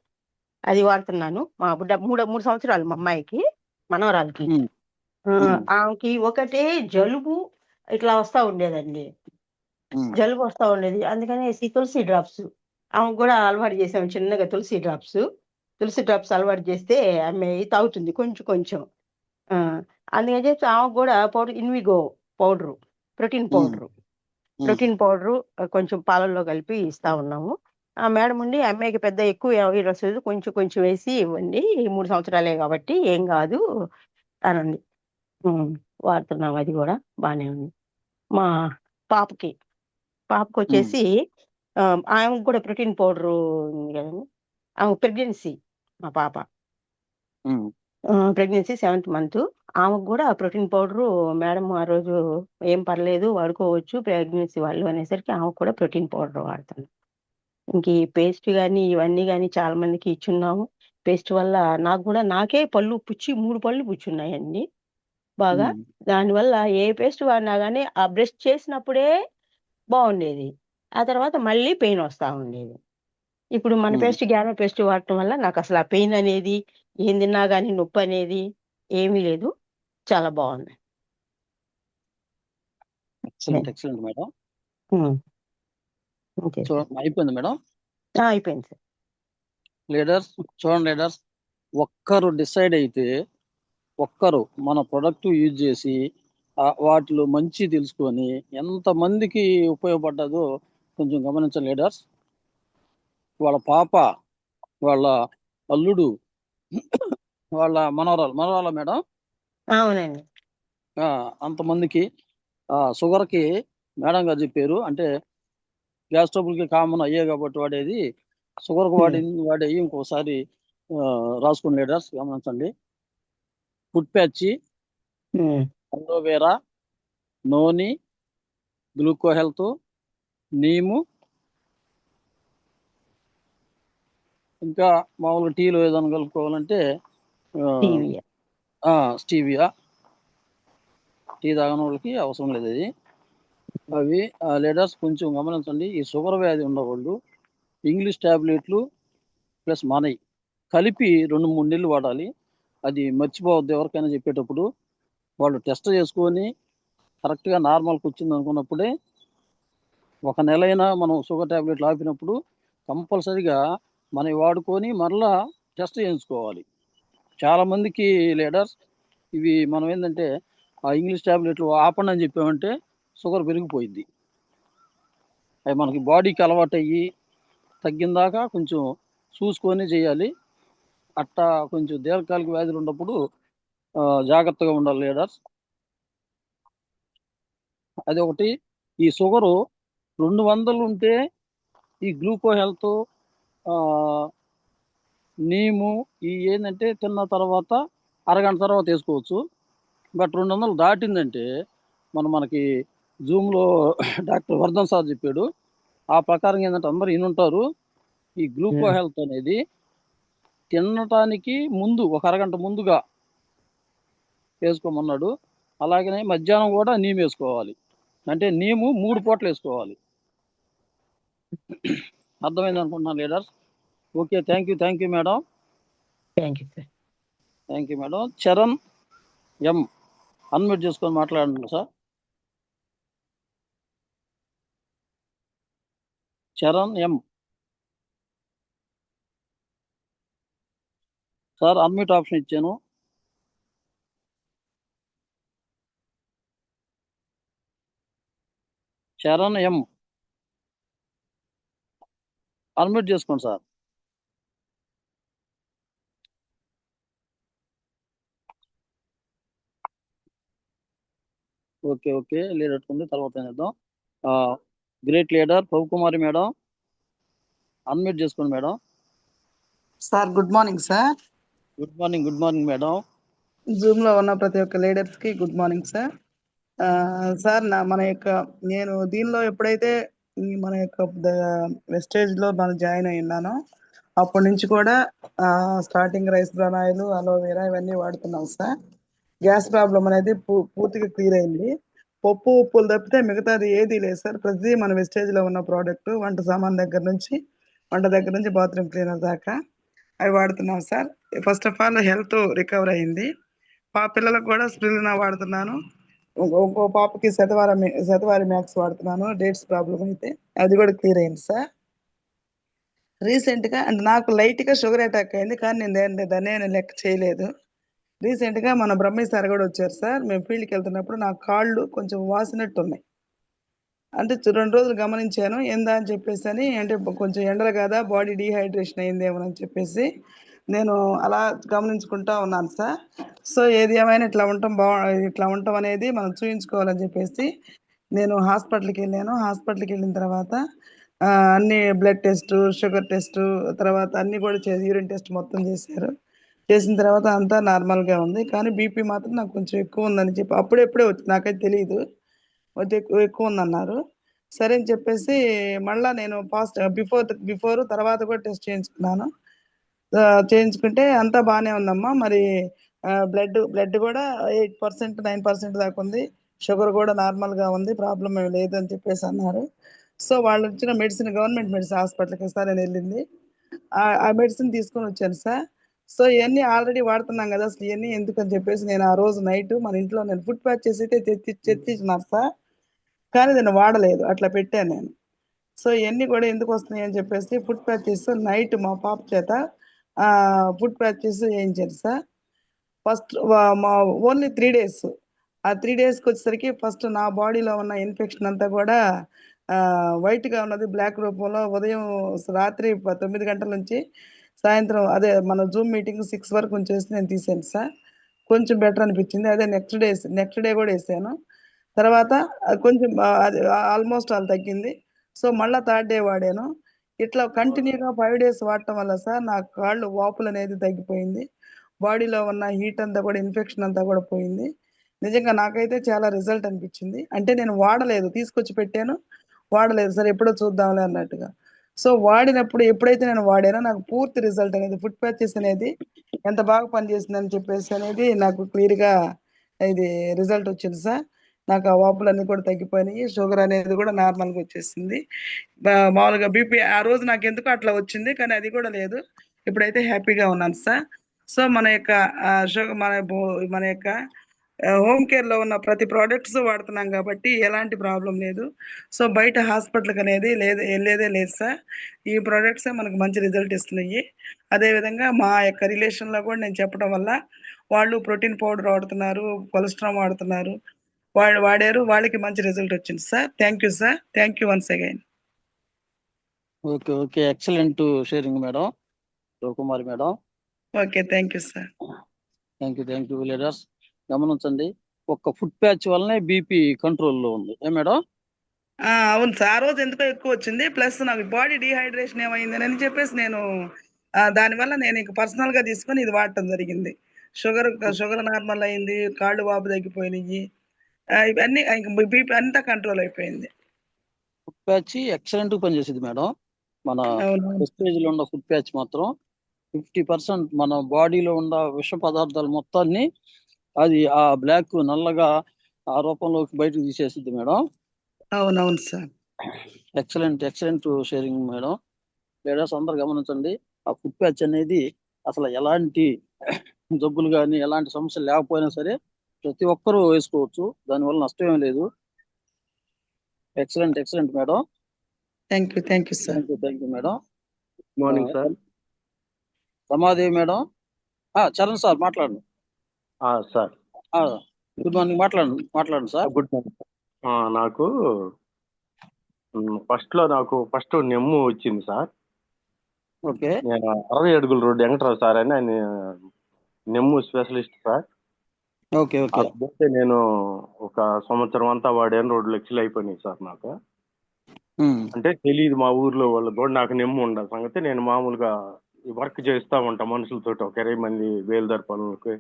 అది వాడుతున్నాను. మా బిడ్డ 3 సంవత్సరాలు మా అమ్మాయికి, మనవరాలకి. ఉమ్, ఉమ్, ఆమెకి ఒకటే జలుబు ఇట్లా వస్తా ఉండేదండి. ఉమ్, జలుబు వస్తా ఉండేది. అందుకనేసి తులసి డ్రాప్స్ ఆమెకు కూడా అలవాటు చేసాము చిన్నగా. తులసి డ్రాప్స్ అలవాటు చేస్తే ఆమె తాగుతుంది కొంచెం కొంచెం. ఆ, అందుకని చెప్పి ఆమెకు కూడా పౌడర్, ఇన్విగో పౌడరు, ప్రోటీన్ ఉమ్, పౌడరు ఉమ్. ప్రోటీన్ పౌడరు కొంచెం పాలల్లో కలిపి ఇస్తా ఉన్నాము. ఆ మేడం ఉండి అమ్మాయికి పెద్ద ఎక్కువ వస్తుంది, కొంచెం కొంచెం వేసి ఇవ్వండి, 3 సంవత్సరాలే కాబట్టి ఏం కాదు అనంది. వాడుతున్నాం, అది కూడా బాగానే ఉంది. మా పాపకి ఉమ్, వచ్చేసి ఆమెకు కూడా ప్రోటీన్ పౌడర్ ఉంది కదండి. ఆమె ప్రెగ్నెన్సీ, మా పాప ఉమ్. Pregnancy 7th month. ఆమెకు కూడా ప్రోటీన్ పౌడరు మేడం ఆ రోజు ఏం పర్లేదు వాడుకోవచ్చు ప్రెగ్నెన్సీ వాళ్ళు అనేసరికి ఆమెకు కూడా ప్రోటీన్ పౌడర్ వాడుతున్నాం. ఇంక ఈ పేస్ట్ కానీ ఇవన్నీ కానీ చాలా మందికి ఇచ్చున్నాము. పేస్ట్ వల్ల నాకే పళ్ళు పుచ్చి 3 పళ్ళు పుచ్చున్నాయండి బాగా. ఉమ్. దానివల్ల ఏ పేస్ట్ వాడినా కానీ ఆ బ్రష్ చేసినప్పుడే బాగుండేది, ఆ తర్వాత మళ్ళీ పెయిన్ వస్తా ఉండేది. ఇప్పుడు మన ఉమ్. పేస్ట్, గ్యానో పేస్ట్ వాడటం వల్ల నాకు అసలు ఆ పెయిన్ అనేది, ఏం తిన్నా కానీ నొప్పి అనేది ఏమీ లేదు. చాలా బాగుంది. Excellent, excellent madam. ఉమ్, అంతే సార్. అయిపోయింది మేడం. అయిపోయింది సార్. లీడర్స్, చూడండి లీడర్స్, ఒక్కరు డిసైడ్ అయితే, ఒక్కరు మన ప్రొడక్ట్ యూజ్ చేసి వాటిలో మంచి తెలుసుకొని ఎంతమందికి ఉపయోగపడ్డదో కొంచెం గమనించండి లీడర్స్. వాళ్ళ పాప, వాళ్ళ అల్లుడు, వాళ్ళ మనవరాల మేడం, అవునండి. అంతమందికి షుగర్కి మేడం గారు చెప్పారు. అంటే గ్యాస్ ట్రబుల్కి కామన్ అయ్యే కాబట్టి వాడేది, షుగర్కి వాడేవి ఇంకోసారి రాసుకుని లీడర్స్ గమనించండి. ఫుడ్ ప్యాచ్, అలోవేరా, నోని, గ్లూకో హెల్త్, నీము, ఇంకా మామూలుగా టీలో ఏదైనా కలుపుకోవాలంటే స్టీవియా. టీ తాగని వాళ్ళకి అవసరం లేదు అది. అవి లీడర్స్ కొంచెం గమనించండి. ఈ షుగర్ వ్యాధి ఉన్నవాళ్ళు ఇంగ్లీష్ టాబ్లెట్లు ప్లస్ మనై కలిపి 2-3 నెలలు వాడాలి. అది మర్చిపోవద్దు ఎవరికైనా చెప్పేటప్పుడు. వాళ్ళు టెస్ట్ చేసుకొని కరెక్ట్గా నార్మల్కి వచ్చింది అనుకున్నప్పుడే, 1 నెలైనా మనం షుగర్ టాబ్లెట్లు ఆపినప్పుడు కంపల్సరిగా మనం వాడుకొని మరలా టెస్ట్ చేయించుకోవాలి. చాలామందికి లీడర్స్ ఇవి మనం ఏంటంటే ఆ ఇంగ్లీష్ టాబ్లెట్లు ఆపండి అని చెప్పామంటే షుగర్ పెరిగిపోయింది. అవి మనకి బాడీకి అలవాటు అయ్యి తగ్గిందాకా కొంచెం చూసుకొని చేయాలి. అట్టా కొంచెం దీర్ఘకాలిక వ్యాధులు ఉన్నప్పుడు జాగ్రత్తగా ఉండాలి లీడర్స్. అది ఒకటి. ఈ షుగరు 200 ఉంటే ఈ గ్లూకో హెల్త్, నీము ఈ ఏంటంటే తిన్న తర్వాత అరగంట తర్వాత వేసుకోవచ్చు. బట్ 200 దాటిందంటే మనకి జూమ్లో డాక్టర్ వర్ధన్ సార్ చెప్పాడు. ఆ ప్రకారం ఏంటంటే అందరూ వినుంటారు. ఈ గ్లూకో హెల్త్ అనేది తినటానికి ముందు ఒక అరగంట ముందుగా వేసుకోమన్నాడు. అలాగనే మధ్యాహ్నం కూడా నీము వేసుకోవాలి. అంటే నీము 3 పూటలు వేసుకోవాలి. అర్థమైంది అనుకుంటున్నాను leaders. Okay, thank you madam. Thank you sir. Thank you madam. Charan M unmute చేసుకొని మాట్లాడండి సార్. చరణ్ ఎం. సార్ అన్మ్యూట్ ఆప్షన్ ఇచ్చాను. శరణ్ ఎం అన్మ్యూట్ చేసుకోండి సార్. ఓకే ఓకే, లీడర్ ఉంది, తర్వాత చేద్దాం. గ్రేట్ లీడర్ ప్రభుకుమారి మేడం అన్మ్యూట్ చేసుకోండి madam. Sir good morning sir. Good morning madam. Zoom లో ఉన్న ప్రతి ఒక్క లీడర్స్ కి గుడ్ మార్నింగ్ సార్. సార్ నేను దీనిలో ఎప్పుడైతే మన యొక్క వెస్టేజ్ లో మనం జాయిన్ అయి ఉన్నానో అప్పటి నుంచి కూడా starting rice bran oil, aloe vera ఇవన్నీ వాడుతున్నాం సార్. గ్యాస్ ప్రాబ్లం అనేది పూర్తిగా క్లియర్ అయింది. పప్పు ఉప్పులు తప్పితే మిగతాది ఏది లేదు సార్. ప్రతిదీ మన వెస్టేజ్ లో ఉన్న ప్రోడక్ట్, వంట సామాన్ దగ్గర నుంచి బాత్రూమ్ క్లీనర్ దాకా అవి వాడుతున్నాం sir. First of all health recover అయింది. పిల్లలకు కూడా స్ప్రిలినా వాడుతున్నాను. ఇంకో పాపకి శతవారి మ్యాక్స్ వాడుతున్నాను. డేట్స్ ప్రాబ్లం అయితే అది కూడా క్లియర్ అయింది సార్. రీసెంట్గా అంటే నాకు లైట్గా షుగర్ అటాక్ అయింది, కానీ నేను దాన్ని లెక్క చేయలేదు. రీసెంట్గా మన బ్రహ్మయ్య సార్ కూడా వచ్చారు సార్. మేము ఫీల్డ్కి వెళ్తున్నప్పుడు నా కాళ్ళు కొంచెం వాసినట్టు ఉన్నాయి. అంటే 2 రోజులు గమనించాను, ఏందా అని చెప్పేసి అని, అంటే కొంచెం ఎండలు కదా, బాడీ డీహైడ్రేషన్ అయిందేమో అని చెప్పేసి నేను అలా గమనించుకుంటా ఉన్నాను సార్. సో ఏది ఏమైనా ఇట్లా ఉండటం అనేది మనం చూయించుకోవాలని చెప్పేసి నేను హాస్పిటల్కి వెళ్ళాను. హాస్పిటల్కి వెళ్ళిన తర్వాత అన్ని బ్లడ్ టెస్ట్, షుగర్ టెస్ట్, తర్వాత అన్ని కూడా యూరిన్ టెస్ట్ మొత్తం చేశారు. చేసిన తర్వాత అంతా నార్మల్గా ఉంది, కానీ బీపీ మాత్రం నాకు కొంచెం ఎక్కువ ఉందని చెప్పి అప్పుడెప్పుడే వచ్చి, నాకైతే తెలియదు, ఎక్కువ ఉందన్నారు. సరే అని చెప్పేసి మళ్ళీ నేను బిఫోర్ తర్వాత కూడా టెస్ట్ చేయించుకున్నాను. చేయించుకుంటే అంతా బాగానే ఉందమ్మా, మరి బ్లడ్ కూడా 8%, 9% దాకా ఉంది, షుగర్ కూడా నార్మల్గా ఉంది, ప్రాబ్లం ఏమి లేదు అని చెప్పేసి అన్నారు. సో వాళ్ళు ఇచ్చిన మెడిసిన్, గవర్నమెంట్ మెడిసిన్ హాస్పిటల్కి సార్ నేను వెళ్ళింది, ఆ మెడిసిన్ తీసుకొని వచ్చాను సార్. సో ఇవన్నీ ఆల్రెడీ వాడుతున్నాం కదా, అసలు ఇవన్నీ ఎందుకని చెప్పేసి నేను ఆ రోజు నైట్ మన ఇంట్లో నేను ఫుడ్ ప్యాక్ చేసి అయితే తెచ్చిచ్చినారు సార్, కానీ నేను వాడలేదు, అట్లా పెట్టాను నేను. సో ఇవన్నీ కూడా ఎందుకు వస్తున్నాయి అని చెప్పేసి ఫుడ్ ప్యాక్ చేసి నైట్ మా పాప చేత ఫుడ్ ప్యాక్ చేసి వేయించాను సార్. First only 3 days. ఆ 3 daysకి వచ్చేసరికి ఫస్ట్ నా బాడీలో ఉన్న ఇన్ఫెక్షన్ అంతా కూడా వైట్గా ఉన్నది, బ్లాక్ రూపంలో ఉదయం రాత్రి 9 గంటల నుంచి సాయంత్రం అదే మన జూమ్ మీటింగ్ 6 వరకు ఉంచేసి నేను తీసాను సార్. కొంచెం బెటర్ అనిపించింది. అదే నెక్స్ట్ డే కూడా వేసాను. తర్వాత కొంచెం అది ఆల్మోస్ట్ ఆల్ తగ్గింది. సో మళ్ళీ 3rd day వాడాను. ఇట్లా కంటిన్యూగా 5 days వాడటం వల్ల సార్ నా కాళ్ళు వాపులు అనేది తగ్గిపోయింది. బాడీలో ఉన్న హీట్ అంతా కూడా, ఇన్ఫెక్షన్ అంతా కూడా పోయింది. నిజంగా నాకైతే చాలా రిజల్ట్ అనిపించింది. అంటే నేను వాడలేదు, తీసుకొచ్చి పెట్టాను, వాడలేదు సార్, ఎప్పుడో చూద్దాంలే అన్నట్టుగా. సో వాడినప్పుడు ఎప్పుడైతే నేను వాడానో నాకు పూర్తి రిజల్ట్ అనేది, ఫుడ్ ప్యాచెస్ అనేది ఎంత బాగా పనిచేసిందని చెప్పేసి అనేది నాకు క్లియర్గా ఇది రిజల్ట్ వచ్చింది సార్. నాకు ఆ వాపులన్నీ కూడా తగ్గిపోయినాయి, షుగర్ అనేది కూడా నార్మల్గా వచ్చేసింది. మామూలుగా బీపీ ఆ రోజు నాకు ఎందుకు అట్లా వచ్చింది, కానీ అది కూడా లేదు. ఇప్పుడైతే హ్యాపీగా ఉన్నాను సార్. సో మన యొక్క మన యొక్క హోమ్ కేర్లో ఉన్న ప్రతి ప్రోడక్ట్స్ వాడుతున్నాం కాబట్టి ఎలాంటి ప్రాబ్లం లేదు. సో బయట హాస్పిటల్కి అనేది వెళ్ళేదే లేదు సార్. ఈ ప్రోడక్ట్సే మనకు మంచి రిజల్ట్ ఇస్తున్నాయి. అదేవిధంగా మా యొక్క రిలేషన్లో కూడా నేను చెప్పడం వల్ల వాళ్ళు ప్రోటీన్ పౌడర్ వాడుతున్నారు, కొలెస్ట్రాల్ వాడుతున్నారు, వాడారు, వాళ్ళకి మంచి రిజల్ట్ వచ్చింది sir. Thank you sir. Thank you once again. Okay okay, excellent sharing madam, Ravikumari madam. Okay, thank you sir. Thank you leaders. గమనించండి, ఒక్క ఫుడ్ ప్యాచ్ వల్లనే బీపీ కంట్రోల్లో ఉంది, ఏ మేడం? అవును సార్, ఆ రోజు ఎందుకో ఎక్కువ వచ్చింది, ప్లస్ నాకు బాడీ డీహైడ్రేషన్ ఏమైందని చెప్పేసి నేను దానివల్ల నేను ఇంక పర్సనల్గా తీసుకొని ఇది వాడటం జరిగింది. షుగర్ నార్మల్ అయింది, కాళ్ళు వాపు తగ్గిపోయినాయి, ఇవన్నీ ఇంక బీపీ అంతా కంట్రోల్ అయిపోయింది. ఫుడ్ ప్యాచ్ ఎక్సలెంట్ పనిచేసింది మేడం. మన వెస్టేజ్లో ఉన్న ఫుడ్ ప్యాచ్ మాత్రం 50% మన బాడీలో ఉన్న విష పదార్థాలు మొత్తాన్ని అది ఆ బ్లాక్ నల్లగా ఆ రూపంలోకి బయటకు తీసేసింది మేడం. అవునవును sir. Excellent sharing madam. Leaders అందరు గమనించండి, ఆ ఫుడ్ ప్యాచ్ అనేది అసలు ఎలాంటి జబ్బులు కానీ ఎలాంటి సమస్యలు లేకపోయినా సరే ప్రతి ఒక్కరూ వేసుకోవచ్చు, దానివల్ల నష్టం ఏం లేదు. Excellent madam. Thank you sir. Thank you madam. Morning sir. Ramadevi madam. Charan sir మాట్లాడండి. సార్ గుడ్ మార్నింగ్, మాట్లాడండి సార్. Good morning. నాకు ఫస్ట్ నెమ్ము వచ్చింది సార్. ఓకే. నేను 60 అడుగుల రోడ్డు వెంకటరావు సార్ అని ఆయన నెమ్ము స్పెషలిస్ట్ సార్. ఓకే. ఓకే. కాకపోతే నేను ఒక సంవత్సరం అంతా వాడాను, 2 లక్షలు అయిపోయినాయి సార్ నాకు. అంటే తెలియదు మా ఊర్లో వాళ్ళు కూడా నాకు నెమ్ము ఉండాలి సంగతి. నేను మామూలుగా వర్క్ చేస్తూ ఉంటాను మనుషులతో, ఒక 20 మంది వేలుదారి పనులకి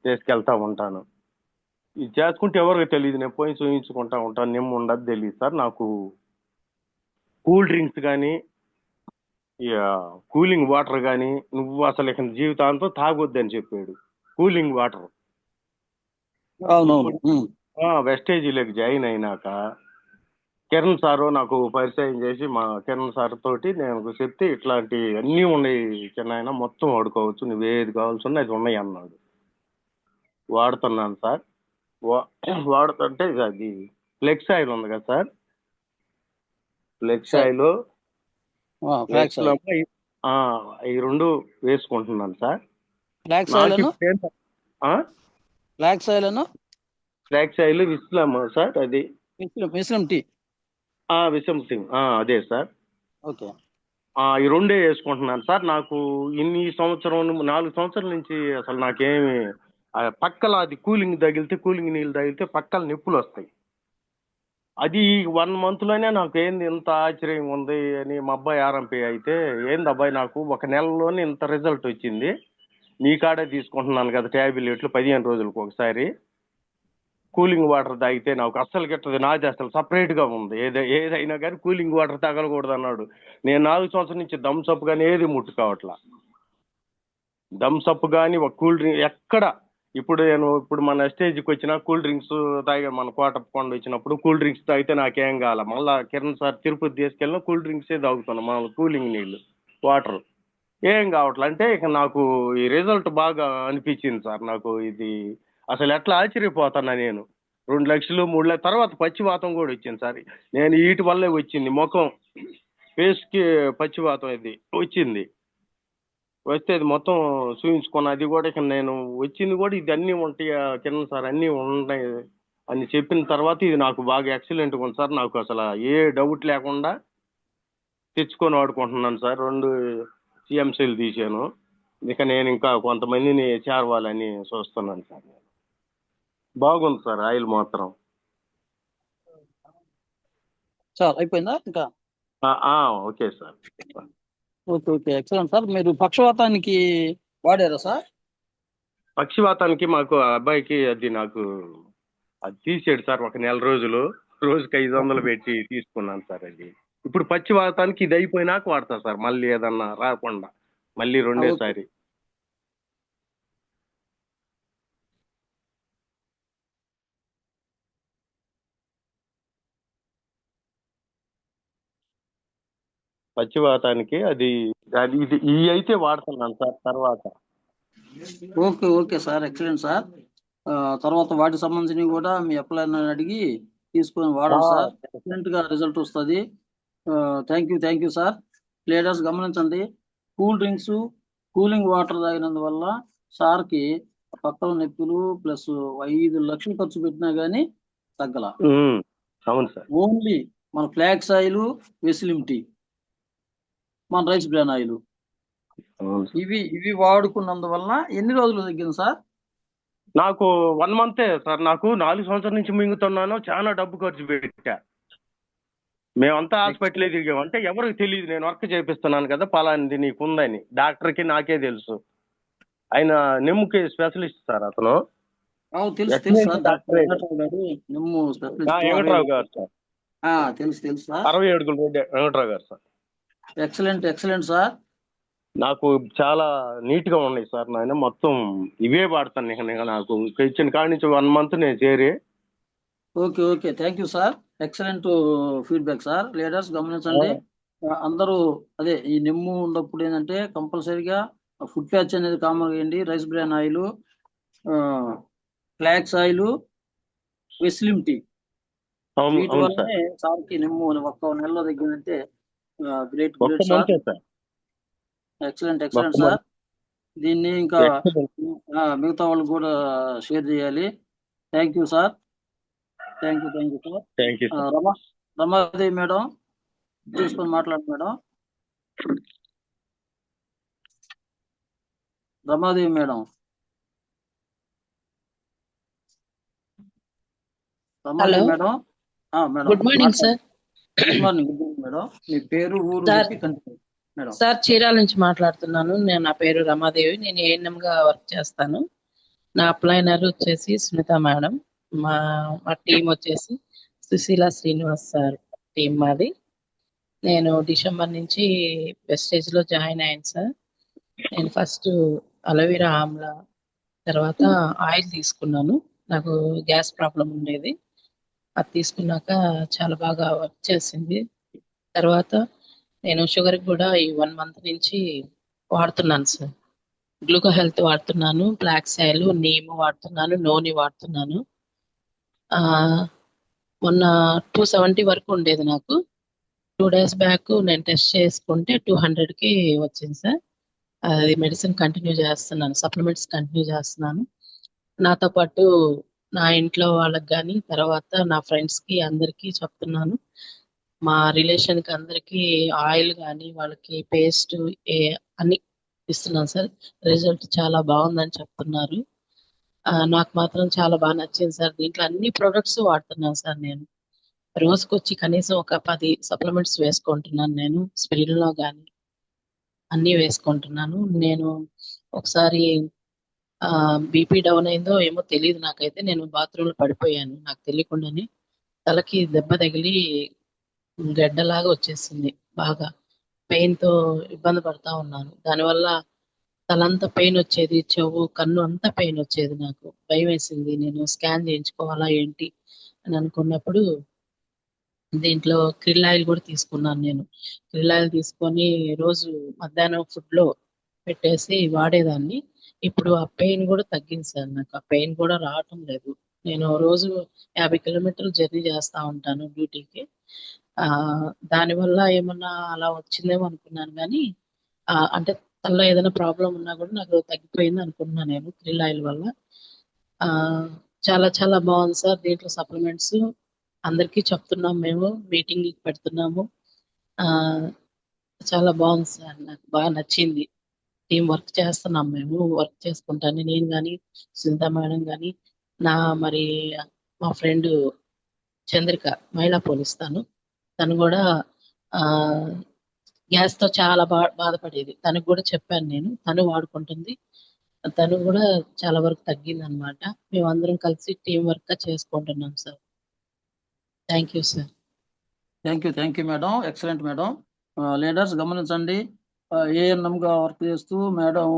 తీసుకెళ్తా ఉంటాను. ఇది చేసుకుంటే ఎవరికి తెలియదు, నేను పోయి చూయించుకుంటా ఉంటాను. నెమ్ము ఉండదు తెలియదు సార్ నాకు. కూల్ డ్రింక్స్ కానీ కూలింగ్ వాటర్ కానీ నువ్వు అసలు ఇక జీవితాంతం తాగొద్దని చెప్పాడు. కూలింగ్ వాటర్ అవునవును. వెస్టేజీలోకి జాయిన్ అయినాక కిరణ్ సారు నాకు పరిచయం చేసి, మా కిరణ్ సార్ తోటి నేను చెప్తే ఇట్లాంటి అన్నీ ఉన్నాయి చిన్న మొత్తం వాడుకోవచ్చు, నువ్వు ఏది కావాల్సిన అది ఉన్నాయి అన్నాడు. వాడుతున్నాను సార్. వాడుతుంటే అది ఫ్లెక్స్ ఆయిల్ ఉంది కదా సార్, ఫ్లెక్స్ ఆయిల్ ఈ 2 వేసుకుంటున్నాను సార్. ఫ్లాక్స్ ఆయిల్ విస్లామ్ సార్, అది మిశ్రమ్ టీ. విషం సింగ్ అదే సార్. ఓకే. ఈ 2 వేసుకుంటున్నాను సార్. నాకు ఇన్ని 4 సంవత్సరాల నుంచి అసలు నాకేమి పక్కల అది కూలింగ్ నీళ్ళు తగిలితే పక్కల నొప్పులు వస్తాయి. అది 1 month లోనే నాకు ఏంది ఇంత ఆశ్చర్యం ఉంది అని మా అబ్బాయి ఆర్ఎంపీ అయితే, ఏంది అబ్బాయి నాకు 1 నెలలోనే ఇంత రిజల్ట్ వచ్చింది, నీ కాడే తీసుకుంటున్నాను కదా ట్యాబ్లెట్లు 15 రోజులకు ఒకసారి, కూలింగ్ వాటర్ తాగితే నాకు అస్సలు గిట్టదు, నాది అసలు సపరేట్గా ఉంది, ఏదైనా కానీ కూలింగ్ వాటర్ తాగకూడదు అన్నాడు. నేను 4 సంవత్సరాల నుంచి థమ్స్ అప్ కానీ ఏది ముట్టుకోవట్లా. థమ్స్ అప్ కానీ ఒక కూల్ డ్రింక్ ఎక్కడ. ఇప్పుడు మన స్టేజ్కి వచ్చిన కూల్ డ్రింక్స్ తాగా, మన కోటప్పకొండ వచ్చినప్పుడు కూల్ డ్రింక్స్ తాగితే నాకేం కావాలి. మళ్ళీ కిరణ్ సార్ తిరుపతి తీసుకెళ్ళిన కూల్ డ్రింక్సే తాగుతున్నాను, మామూలు కూలింగ్ నీళ్ళు వాటర్ ఏం కావట్లే. అంటే ఇక నాకు ఈ రిజల్ట్ బాగా అనిపించింది సార్. నాకు ఇది అసలు ఎట్లా ఆశ్చర్యపోతున్నా నేను. 2 లక్షలు 3 లక్షల తర్వాత పచ్చివాతం కూడా వచ్చింది సార్. నేను వీటి వల్లే వచ్చింది, ముఖం ఫేస్కి పచ్చివాతం ఇది వచ్చింది. వస్తే అది మొత్తం చూపించుకున్నా. అది కూడా ఇక నేను వచ్చింది కూడా ఇది అన్నీ ఉంటాయి కింద సార్, అన్నీ ఉన్నాయి అని చెప్పిన తర్వాత ఇది నాకు బాగా ఎక్సలెంట్గా ఉంది సార్. నాకు అసలు ఏ డౌట్ లేకుండా తెచ్చుకొని వాడుకుంటున్నాను సార్. 2 CMCలు తీసాను. ఇక నేను ఇంకా కొంతమందిని చేరవాలని చూస్తున్నాను సార్. బాగుంది సార్ ఆయిల్ మాత్రం. సార్ అయిపోయిందా ఇంకా? Okay sir. Okay. Okay. Excellent sir. మీరు పక్షవాతానికి వాడారా సార్? పక్షవాతానికి మాకు అబ్బాయికి అది నాకు అది తీసాడు సార్. 1 నెల రోజులు, రోజుకి 500 పెట్టి తీసుకున్నాను సార్. అది ఇప్పుడు పక్షవాతానికి ఇది అయిపోయినాక వాడతా సార్, మళ్ళీ ఏదన్నా రాకుండా మళ్ళీ రెండోసారి. పచ్చివాతానికి అది ఇది ఈ అయితే వాడుతున్నాను సార్ తర్వాత. Okay. Okay sir. Excellent sir. తర్వాత వాటికి సంబంధించినవి కూడా మీ అప్లైన్ అడిగి తీసుకొని వాడండి సార్. ఎక్సలెంట్ గా రిజల్ట్ వస్తుంది. Thank you sir. లీడర్స్ గమనించండి, కూల్ డ్రింక్స్ కూలింగ్ వాటర్ తాగినందువల్ల సార్కి పక్కల నొప్పులు ప్లస్ 5 లక్షలు ఖర్చు పెట్టినా గానీ తగ్గల. అవును సార్. ఓన్లీ మన ఫ్లాక్స్ ఆయిల్, వెస్లిమ్ టీ, మన రైస్ బ్రాన్ ఆయిల్, ఇవి వాడుకున్నందువల్ల ఎన్ని రోజులు తగ్గింది సార్? నాకు 1 month సార్. నాకు 4 సంవత్సరాల నుంచి మింగుతున్నాను, చాలా డబ్బు ఖర్చు పెట్టా. మేమంతా హాస్పిటల్ తిరిగాం. అంటే ఎవరికి తెలియదు నేను వర్క్ చేపిస్తున్నాను కదా, పలానిది నీకు ఉందని. డాక్టర్కి నాకే తెలుసు. ఆయన నెమ్ముకి స్పెషలిస్ట్ సార్ అతను. తెలుసు వెంకటరావు గారు సార్. తెలుసు సార్. 60 అడుగుల రోడ్డు వెంకటరావు గారు సార్. Excellent sir. నాకు చాలా నీట్ గా ఉన్నాయి సార్. నాయన మొత్తం ఇవే వాడతాను. నాకు ఇచ్చిన కాడి నుంచి 1 month నేను చేరి. Okay. Thank you sir. Excellent feedback sir. Leaders గమనించండి, అందరూ అదే ఈ నెమ్ము ఉన్నప్పుడు ఏంటంటే కంపల్సరీగా ఫుడ్ ప్యాచ్ అనేది కామన్ వేయండి. Rice bran oil, flax oil, Veslim tea, వీటి వల్లనే సార్కి నెమ్ము 1 నెలలో తగ్గిందంటే గ్రేట్ సార్. Excellent sir. దీన్ని ఇంకా మిగతా వాళ్ళకి కూడా షేర్ చేయాలి. Thank you sir. Thank you sir. Thank you sir. Ramadevi madam తీసుకొని మాట్లాడు మేడం. Ramadevi madam. Ramadevi madam. Madam good morning sir. Good morning madam. మీ పేరు ఊరు సార్. చెప్పి కంటిన్యూ మేడం. సార్ చీరాల నుంచి మాట్లాడుతున్నాను. నా పేరు రమాదేవి. నేను ఏఎన్ఎం గా వర్క్ చేస్తాను. నా అప్లైనర్ వచ్చేసి సునీత మేడం. మా టీం వచ్చేసి సుశీల శ్రీనివాస్ సార్ టీం మాది. నేను డిసెంబర్ నుంచి వెస్టేజ్ లో జాయిన్ అయ్యాను సార్. నేను ఫస్ట్ అలోవెరా ఆమ్లా, తర్వాత ఆయిల్ తీసుకున్నాను. నాకు గ్యాస్ ప్రాబ్లం ఉండేది. అది తీసుకున్నాక చాలా బాగా వర్క్ చేసింది. తర్వాత నేను షుగర్ కూడా ఈ 1 month నుంచి వాడుతున్నాను సార్. గ్లూకో హెల్త్ వాడుతున్నాను, బ్లాక్ సాయిల్, నీమ్ వాడుతున్నాను, నోని వాడుతున్నాను. మొన్న 270 వరకు ఉండేది నాకు. 2 days బ్యాక్ నేను టెస్ట్ చేసుకుంటే 200కి వచ్చింది సార్. అది మెడిసిన్ కంటిన్యూ చేస్తున్నాను, సప్లిమెంట్స్ కంటిన్యూ చేస్తున్నాను. నాతో పాటు నా ఇంట్లో వాళ్ళకి కానీ, తర్వాత నా ఫ్రెండ్స్కి అందరికీ చెప్తున్నాను. మా రిలేషన్కి అందరికీ ఆయిల్ కానీ, వాళ్ళకి పేస్ట్ అన్ని ఇస్తున్నాను సార్. రిజల్ట్ చాలా బాగుందని చెప్తున్నారు. నాకు మాత్రం చాలా బాగా నచ్చింది సార్. దీంట్లో అన్ని ప్రొడక్ట్స్ వాడుతున్నాను సార్. నేను రోజుకొచ్చి కనీసం ఒక 10 సప్లిమెంట్స్ వేసుకుంటున్నాను. నేను స్పిరిన్లో కానీ అన్నీ వేసుకుంటున్నాను. నేను ఒకసారి బీపీ డౌన్ అయిందో ఏమో తెలియదు నాకైతే. నేను బాత్రూంలో పడిపోయాను నాకు తెలియకుండానే. తలకి దెబ్బ తగిలి గడ్డలాగా వచ్చేసింది. బాగా పెయిన్తో ఇబ్బంది పడతా ఉన్నాను. దానివల్ల తలంతా పెయిన్ వచ్చేది, చెవు కన్ను అంతా పెయిన్ వచ్చేది. నాకు భయం వేసింది. నేను స్కాన్ చేయించుకోవాలా ఏంటి అని అనుకున్నప్పుడు దీంట్లో క్రిల్ ఆయిల్ కూడా తీసుకున్నాను. నేను క్రిల్ ఆయిల్ తీసుకొని రోజు మధ్యాహ్నం ఫుడ్లో పెట్టేసి వాడేదాన్ని. ఇప్పుడు ఆ పెయిన్ కూడా తగ్గింది సార్. నాకు ఆ పెయిన్ కూడా రావటం లేదు. నేను రోజు 50 kilometers జర్నీ చేస్తూ ఉంటాను డ్యూటీకి. దానివల్ల ఏమన్నా అలా వచ్చిందేమో అనుకున్నాను, కానీ అంటే తనలో ఏదైనా ప్రాబ్లం ఉన్నా కూడా నాకు తగ్గిపోయింది అనుకుంటున్నాను నేను క్రిల్ ఆయిల్ వల్ల. చాలా చాలా బాగుంది సార్. దీంట్లో సప్లిమెంట్స్ అందరికీ చెప్తున్నాం, మేము మీటింగ్ పెడుతున్నాము. చాలా బాగుంది సార్. నాకు బాగా నచ్చింది. టీం వర్క్ చేస్తున్నాం, మేము వర్క్ చేసుకుంటాను. నేను కానీ, సునీత మేడం కానీ, మరి మా ఫ్రెండ్ చంద్రిక మహిళా పోలీస్ తను కూడా గ్యాస్తో చాలా బాధపడేది. తనకు కూడా చెప్పాను నేను. తను వాడుకుంటుంది. తను కూడా చాలా వరకు తగ్గింది అనమాట. మేమందరం కలిసి టీం వర్క్ చేసుకుంటున్నాం sir. Thank you sir. Thank you madam. Excellent madam. Leaders గమనించండి. ఏఎన్ఎంగా వర్క్ చేస్తూ మేడం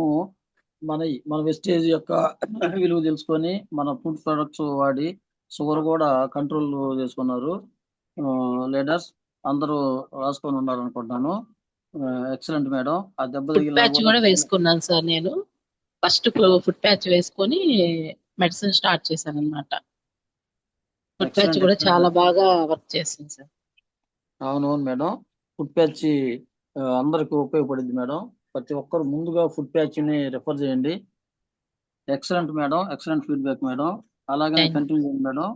మన వెస్టేజ్ యొక్క విలువ తెలుసుకొని మన ఫుడ్ ప్రొడక్ట్స్ వాడి షుగర్ కూడా కంట్రోల్ చేసుకున్నారు. లీడర్స్ అందరూ రాసుకొని ఉన్నారు అనుకుంటున్నాను. Excellent madam. ఆ దెబ్బ ఫుడ్ ప్యాచ్ కూడా వేసుకున్నాను సార్. నేను ఫస్ట్ ఫుడ్ ప్యాచ్ వేసుకొని మెడిసిన్ స్టార్ట్ చేశాను అనమాట. ఫుడ్ ప్యాచ్ కూడా చాలా బాగా వర్క్ చేసింది సార్. అవునవును మేడం. ఫుడ్ ప్యాచ్ అందరికి ఉపయోగపడింది మేడం. ప్రతి ఒక్కరు ముందుగా ఫుడ్ ప్యాచ్ని రెఫర్ చేయండి. Excellent madam. Excellent feedback madam. అలాగే కంటిన్యూ చేయండి మేడం.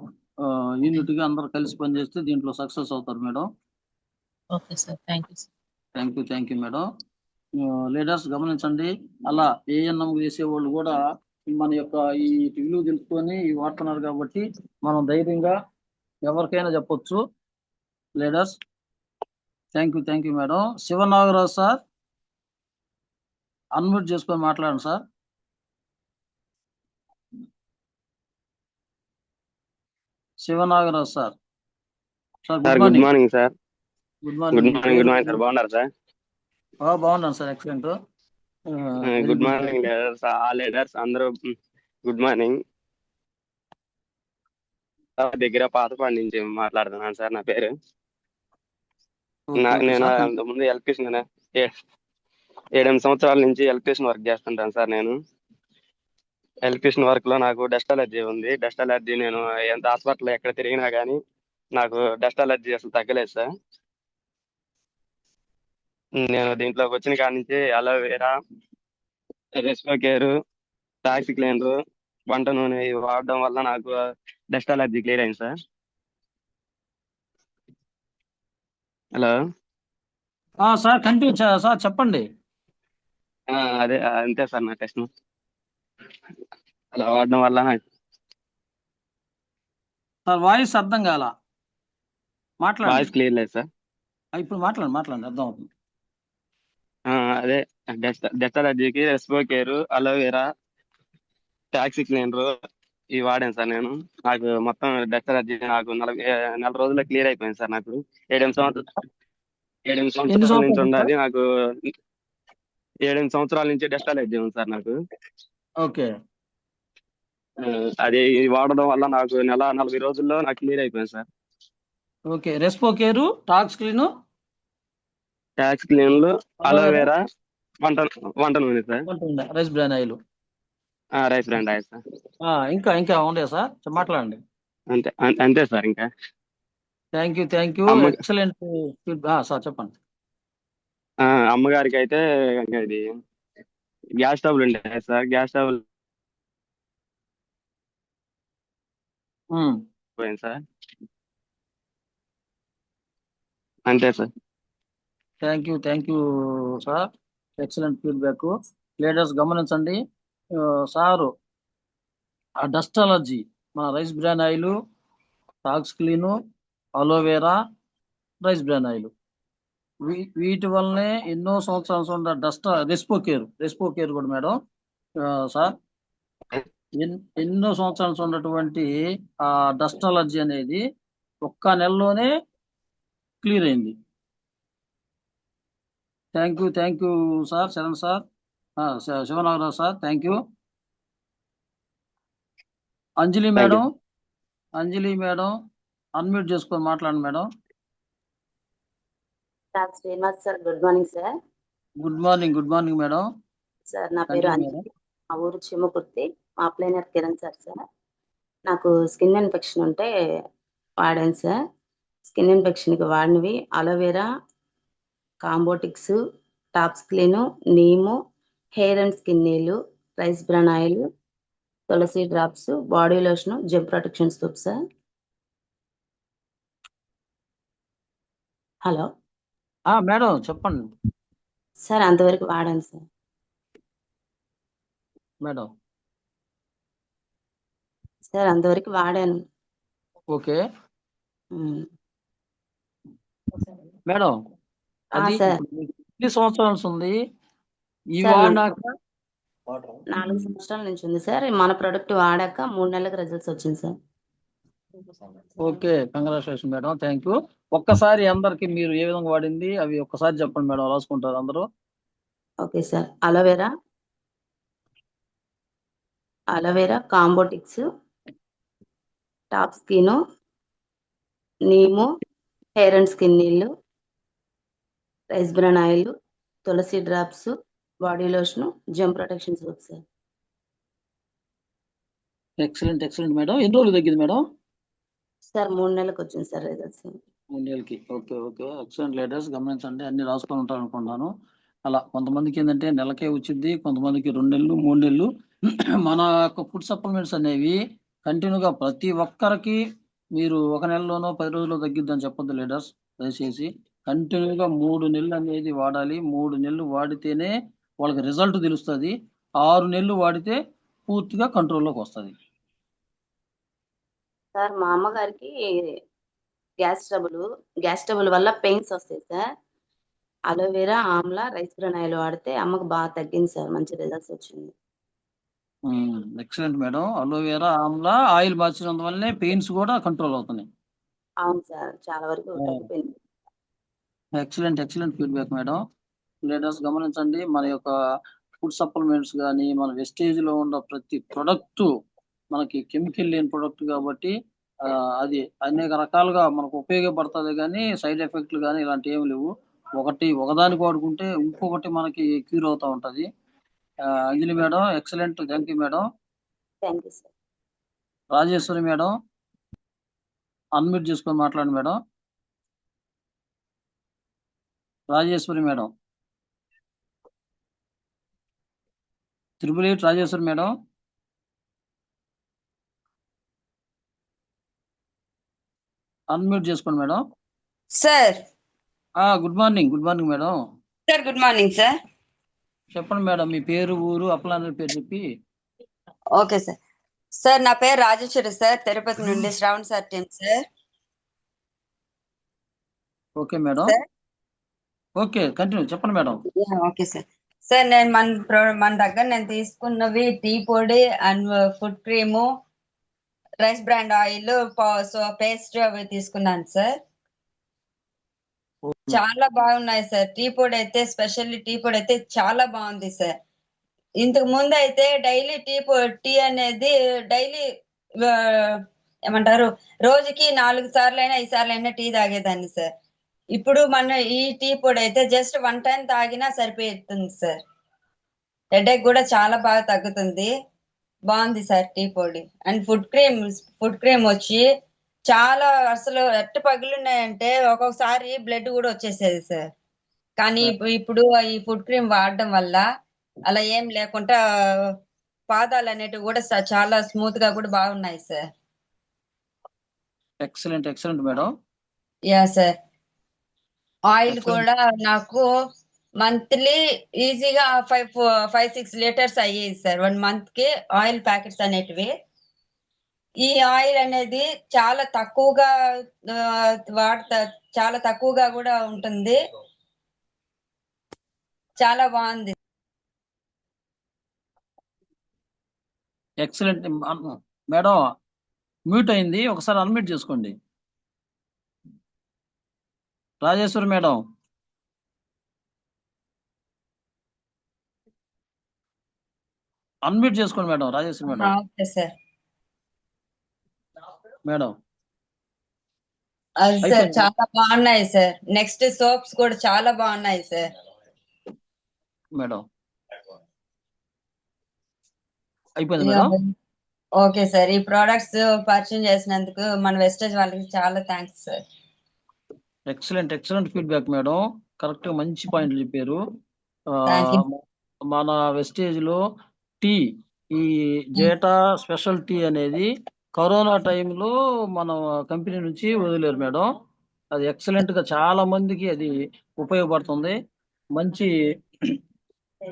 యూనిట్గా అందరూ కలిసి పనిచేస్తే దీంట్లో సక్సెస్ అవుతారు madam. Okay sir. Thank you sir. Thank you madam. Leaders గమనించండి. అలా ఏఎన్ఎం చేసేవాళ్ళు కూడా మన యొక్క ఈ విలువ తెలుసుకొని వాడుతున్నారు కాబట్టి మనం ధైర్యంగా ఎవరికైనా చెప్పొచ్చు. Leaders thank you madam. Sivanagaraju sir unmute చేసుకొని మాట్లాడండి sir. Sivanagaraju sir. Good morning sir. Good morning sir. బాగున్నారు సార్? బాగున్నాను sir. Excellent. Good morning leaders, all leaders అందరూ గుడ్ మార్నింగ్. దగ్గర పాతపాడు నుంచి మాట్లాడుతున్నాను సార్. నా పేరు నేను అంతకుముందు ఎలక్ట్రీషియన్ 7-8 సంవత్సరాల నుంచి ఎలక్ట్రీషియన్ వర్క్ చేస్తుంటాను సార్. నేను ఎలక్ట్రీషియన్ వర్క్ లో నాకు డస్ట్ అలర్జీ ఉంది. డస్ట్ అలర్జీ నేను ఎంత హాస్పిటల్ ఎక్కడ తిరిగినా కానీ నాకు డస్ట్ అలర్జీ అసలు తగ్గలేదు సార్. నేను దీంట్లోకి వచ్చిన కాడి నుంచి అలోవెరా, రెస్పో కేర్, టాక్సీ క్లీనర్, వంట నూనె ఇవి వాడడం వల్ల నాకు డస్ట్ అలర్జీ క్లియర్ అయింది sir. Hello. Sir continue sir చెప్పండి. అదే అంతే సార్ నా టెస్ట్. అలా వాడడం వల్ల నాకు సార్ వాయిస్ అర్థం కాల, మాట్లాడండి. వాయిస్ క్లియర్ లేదు సార్. ఇప్పుడు మాట్లాడండి అర్థం అవుతుంది. అదే డస్ట్ అలర్జీకి రెస్పో కేర్, అలోవెరా, టాక్సీ క్లీనర్ ఇవి వాడాను సార్ నేను. నాకు మొత్తం డస్ట్ అలర్జీ నాకు నెల రోజుల్లో క్లియర్ అయిపోయింది సార్. నాకు 7 సంవత్సరాలు ఎన్ని సంవత్సరాల నుంచి సంవత్సరాలు ఉన్నది సార్? నాకు. 7 సంవత్సరాల నుంచి డస్ట్ అలర్జీ ఉంది సార్ నాకు. ఓకే. అది వాడడం వల్ల నాకు 40 రోజుల్లో నాకు క్లియర్ అయిపోయింది sir. Okay. Respo Care, Tox Clean, టాక్సీ క్లీనర్లు, అలోవెరా, వంట వంట నూనె sir. Rice bran oil. Rice brand oil sir. ఇంకా ఉండే సార్, మాట్లాడండి. అంతే అంతే సార్. ఇంకా థ్యాంక్ యూ అమ్మ- ఎక్సలెంట్. సార్ చెప్పండి. అమ్మగారికి అయితే ఇంకా ఇది గ్యాస్ స్టవ్లు ఉండే సార్. గ్యాస్ స్టవ్ పోయింది సార్. అంతే sir. Thank you sir, excellent feedback. Leaders గమనించండి. సారు ఆ డస్ట్ అలర్జీ మన rice bran oil, talks clean, aloe vera, rice bran oil వీటి వల్లనే ఎన్నో సంవత్సరాల ఉన్న డస్ట్. రెస్పో కేర్ కూడా మేడం సార్ ఎన్నో సంవత్సరాల ఉన్నటువంటి ఆ డస్ట్ అలర్జీ అనేది ఒక్క నెలలోనే క్లియర్ అయింది. Thank you sir, Sharan sir, Sivanagarao sir, thank you. Anjali madam unmute చేసుకొని మాట్లాడండి madam. Sir Srinivas sir, good morning sir. Good morning madam. Sir నా పేరు కంటిన్యూ అంజలి, మా ఊరు చిమ్మకుర్తి, మా అప్లైనర్ కిరణ్ సార్. నాకు స్కిన్ ఇన్ఫెక్షన్ ఉంటే వాడాను సార్. స్కిన్ ఇన్ఫెక్షన్కి వాడినవి అలోవెరా, కాంబోటిక్స్, tops clean, neem, hair and skin నీళ్ళు, rice bran oil, tulsi drops, body lotion, gem protection soap sir. Hello madam చెప్పండి సార్, అంతవరకు వాడాను సార్. మేడం. సార్ అంతవరకు వాడాను. Okay madam. అది సార్. ఇప్పుడు మీకు ఎన్ని సంవత్సరాలు ఉంది ఈ సార్, వాడినాక? 4 సంవత్సరాల నుంచి ఉంది సార్. మన ప్రొడక్ట్ వాడాక 3 నెలలకు రిజల్ట్స్ వచ్చింది sir. Okay, congratulation madam, thank you. ఒక్కసారి అందరికి మీరు ఏ విధంగా వాడింది అవి ఒక్కసారి చెప్పండి మేడం, రాసుకుంటారు అందరూ. Okay sir. అలోవెరా, కాంబోటిక్స్, top skin, neem, hair and skin నీళ్ళు, rice bran oil, tulsi drops, body lotion, gem protection soap sir. Excellent madam. ఎన్ని రోజులు తగ్గింది మేడం? సార్ 3 నెలలకు వచ్చింది సార్ రిజల్ట్స్. 3 నెలలకి. Okay excellent. లీడర్స్ గమనించండి, అన్ని రాసుకొని ఉంటారు అనుకుంటాను. అలా కొంతమందికి ఏంటంటే నెలకే వచ్చింది, కొంతమందికి 2 నెలలు 3 నెలలు. మన యొక్క ఫుడ్ సప్లిమెంట్స్ అనేవి కంటిన్యూగా ప్రతి ఒక్కరికి మీరు 1 నెలలోనో 10 రోజుల్లో తగ్గిద్దని చెప్పొద్దు లీడర్స్, దయచేసి. కంటిన్యూగా 3 నెలలు అనేది వాడాలి. 3 నెలలు వాడితేనే వాళ్ళకి రిజల్ట్ తెలుస్తుంది. 6 నెలలు వాడితే పూర్తిగా కంట్రోల్లోకి వస్తుంది. సార్ మా అమ్మగారికి గ్యాస్ ట్రబుల్ వల్ల పెయిన్స్ వస్తాయి sir. Aloe vera, Amla, rice bran oil వాడితే అమ్మకు బాగా తగ్గింది సార్, మంచి రిజల్ట్స్ వచ్చింది. Excellent madam. Aloe vera, Amla oil మార్చడం వల్లనే పెయిన్స్ కూడా కంట్రోల్ అవుతున్నాయి. అవును సార్, చాలా వరకు తగ్గిపోయింది. Excellent feedback madam. లీడర్స్ గమనించండి, మన యొక్క ఫుడ్ సప్లిమెంట్స్ కానీ మన వెస్టేజ్ లో ఉన్న ప్రతి ప్రొడక్ట్ మనకి కెమికల్ లేని ప్రొడక్ట్ కాబట్టి అది అనేక రకాలుగా మనకు ఉపయోగపడుతుంది, కానీ సైడ్ ఎఫెక్ట్లు కానీ ఇలాంటి ఏమి లేవు. ఒకదానికి వాడుకుంటే ఇంకొకటి మనకి క్యూర్ అవుతా ఉంటది. Anjali madam excellent, thank you madam. Thank you sir. Rajeshwari madam unmute చేసుకొని మాట్లాడండి madam. Rajeshwari madam. 888 Rajeshwari madam. Unmute చేసుకోండి madam. Sir good morning madam. Sir good morning sir. చెప్పండి మేడం, మీ పేరు, ఊరు, అప్లానర్ పేరు చెప్పి. Okay sir. సార్ నా పేరు రాజేశ్వరి సార్, తిరుపతి నుండి Shravan sir team sir. Okay madam. Sir okay, continue చెప్పండి మేడం. Okay sir. సార్ నేను మన దగ్గర నేను తీసుకున్నవి టీ పొడి and food cream, rice brand oil, paste అవి తీసుకున్నాను సార్. చాలా బాగున్నాయి సార్. టీ పొడి అయితే స్పెషల్లీ టీ పొడి అయితే చాలా బాగుంది సార్. ఇంతకు ముందు అయితే డైలీ టీ అనేది డైలీ ఏమంటారు, రోజుకి 4 సార్లు అయినా 5 సార్లు అయినా టీ తాగేదాన్ని సార్. ఇప్పుడు మన ఈ టీ పొడి అయితే జస్ట్ 1 టైం తాగినా సరిపోతుంది సార్. హెడేక్ కూడా చాలా బాగా తగ్గుతుంది. బాగుంది సార్ టీ పొడి. అండ్ ఫుడ్ క్రీమ్ వచ్చి చాలా అసలు ఎట్ట పగులున్నాయంటే ఒక్కొక్కసారి బ్లడ్ కూడా వచ్చేసేది సార్. కానీ ఇప్పుడు ఈ ఫుడ్ క్రీమ్ వాడడం వల్ల అలా ఏం లేకుండా పాదాలు అనేటివి కూడా చాలా స్మూత్ గా కూడా బాగున్నాయి sir. Excellent madam. Yeah sir. Oil కూడా నాకు మంత్లీ ఈజీగా 5-6 లీటర్స్ అయ్యేది సార్ 1 మంత్ కి ఆయిల్ ప్యాకెట్స్ అనేటివి. ఈ ఆయిల్ అనేది చాలా తక్కువగా చాలా తక్కువగా కూడా ఉంటుంది. చాలా బాగుంది. Excellent madam. మ్యూట్ అయింది, ఒకసారి అన్మ్యూట్ చేసుకోండి. రాజేశ్వరి మేడం. అన్మ్యూట్ చేసుకోండి madam. Rajeshwari madam. Okay sir. Madam అది సార్ చాలా బాగున్నాయి సార్. నెక్స్ట్ సోప్స్ కూడా చాలా బాగున్నాయి సార్. మేడం అయిపోయింది మేడం. Okay sir. ఈ ప్రొడక్ట్స్ పరిచయం చేసినందుకు మన వెస్టేజ్ వాళ్ళకి చాలా thanks sir. Excellent feedback madam. Correct గా మంచి పాయింట్లు చెప్పారు. మన వెస్టేజ్ లో టీ, ఈ జేటా స్పెషల్ టీ అనేది కరోనా టైంలో మన కంపెనీ నుంచి వదిలేరు మేడం. అది ఎక్సలెంట్ గా చాలా మందికి అది ఉపయోగపడుతుంది. మంచి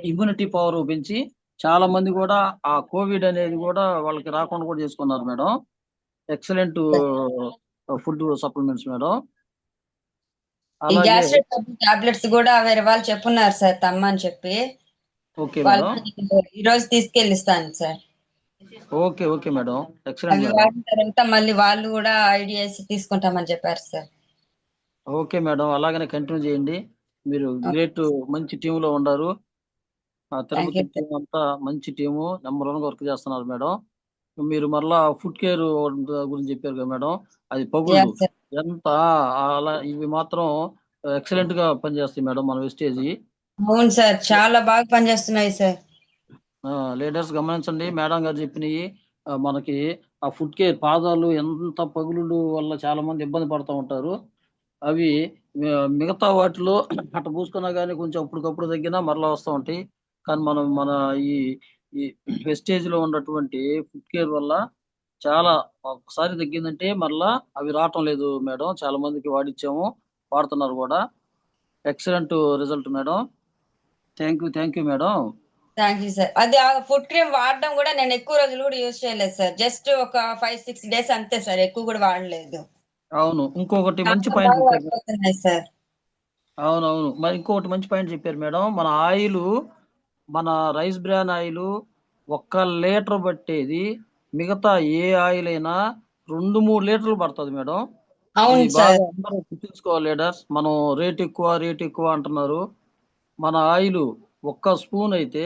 ఇమ్యూనిటీ పవర్ పెంచి చాలా మంది కూడా ఆ కోవిడ్ అనేది కూడా వాళ్ళకి రాకుండా కూడా చేసుకున్నారు madam. Excellent food supplements madam. ఈ గ్యాస్ట్రిక్ టాబ్లెట్స్ కూడా వేరే వాళ్ళు చెప్పున్నారు సార్ తమ్మని చెప్పి. ఓకే వాళ్ళు మేడం. ఈ రోజు తీసుకెళ్ళిస్తాను సార్. Okay madam. ఎక్సలెంట్ అవి మేడం. వాడిన తర్వాత మళ్ళీ వాళ్ళు కూడా ఐడియాస్ తీసుకుంటామని చెప్పారు సార్. ఓకే మేడం, అలాగనే కంటిన్యూ చేయండి. మీరు గ్రేట్, మంచి టీమ్ లో ఉన్నారు. తిరుపతి టీం అంతా మంచి టీము, నెంబర్ 1 వర్క్ చేస్తున్నారు మేడం. మీరు మరలా ఫుడ్ కేర్ గురించి చెప్పారు కదా మేడం, అది పగుళ్ళు ఎంత అలా ఇవి మాత్రం ఎక్సలెంట్ గా పనిచేస్తాయి మేడం మన వెస్టేజ్. అవును సార్, చాలా బాగా పనిచేస్తున్నాయి సార్. లీడర్స్ గమనించండి, మేడం గారు చెప్పినవి. మనకి ఆ ఫుడ్ కేర్ పాదాలు ఎంత పగులు వల్ల చాలా మంది ఇబ్బంది పడుతూ ఉంటారు. అవి మిగతా వాటిలో అట్ట పూసుకున్నా కానీ కొంచెం అప్పటికప్పుడు తగ్గినా మరలా వస్తూ ఉంటాయి. కానీ మన ఈ వెస్టేజ్ లో ఉన్నటువంటి ఫుడ్ కేర్ వల్ల చాలా ఒకసారి తగ్గిందంటే మరలా అవి రావటం లేదు మేడం. చాలా మందికి వాడిచ్చాము, వాడుతున్నారు కూడా. Excellent result madam. Thank you madam. Thank you sir. అది ఆ ఫుడ్ క్రీమ్ వాడడం కూడా నేను ఎక్కువ రోజులు కూడా యూజ్ చేయలేదు సార్. జస్ట్ ఒక 5-6 డేస్ అంతే సార్, ఎక్కువ కూడా వాడలేదు. అవును, ఇంకొకటి మంచి పాయింట్ చెప్పారు సార్. అవునవును, మరి ఇంకొకటి మంచి పాయింట్ చెప్పారు మేడం. మన ఆయిల్, మన రైస్ బ్రాన్ ఆయిల్ 1 లీటర్ పట్టేది మిగతా ఏ ఆయిల్ అయినా 2-3 లీటర్లు పడుతుంది మేడం. అవును ఇది బాగా అందరూ గుర్తుంచుకోవాలి లీడర్స్. మనం రేట్ ఎక్కువ అంటున్నారు. మన ఆయిల్ 1 స్పూన్ అయితే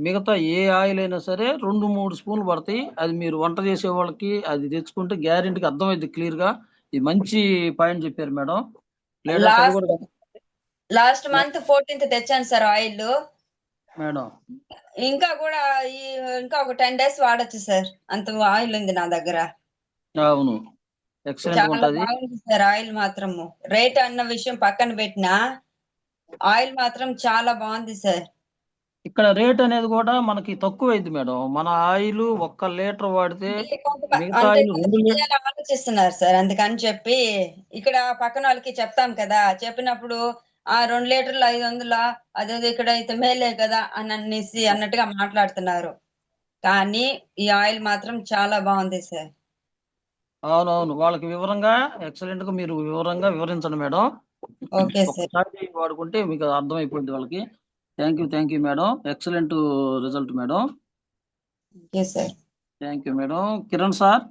మిగతా ఏ ఆయిల్ అయినా సరే 2-3 స్పూన్లు పడతాయి. అది మీరు వంట చేసే వాళ్ళకి అది తెచ్చుకుంటే గ్యారెంటీకి అర్థమైంది క్లియర్ గా. ఇది మంచి పాయింట్ చెప్పారు మేడం. లాస్ట్ మంత్ 14th తెచ్చాను సార్ ఆయిల్ మేడం. ఇంకా కూడా ఇంకా ఒక 10 days వాడచ్చు సార్, అంత ఆయిల్ ఉంది నా దగ్గర. అవును, ఎక్సలెంట్ చాలా బాగుంది సార్ ఆయిల్ మాత్రము. రేట్ అన్న విషయం పక్కన పెట్టినా ఆయిల్ మాత్రం చాలా బాగుంది సార్. ఇక్కడ రేట్ అనేది కూడా మనకి తక్కువైంది మేడం. మన ఆయిల్ 1 లీటర్ వాడితే మిగతా అంటే ఆయిల్ 2 కొంతమంది లీటర్. అలా ఆలోచిస్తున్నారు సార్. అందుకని చెప్పి ఇక్కడ పక్కన వాళ్ళకి చెప్తాం కదా, చెప్పినప్పుడు 2 లీటర్లు 500 అదేదో ఇక్కడ అయితే మేలే కదా అని అనేసి అన్నట్టుగా మాట్లాడుతున్నారు. కానీ ఈ ఆయిల్ మాత్రం చాలా బాగుంది సార్. అవునవును, వాళ్ళకి వివరంగా ఎక్సలెంట్ గా మీరు వివరంగా వివరించండి మేడం. Okay sir. ఒక్కసారి వాడుకుంటే మీకు అర్థమైపోయింది వాళ్ళకి. Thank you madam, excellent result madam. Okay sir. Thank you madam. Kiran sir.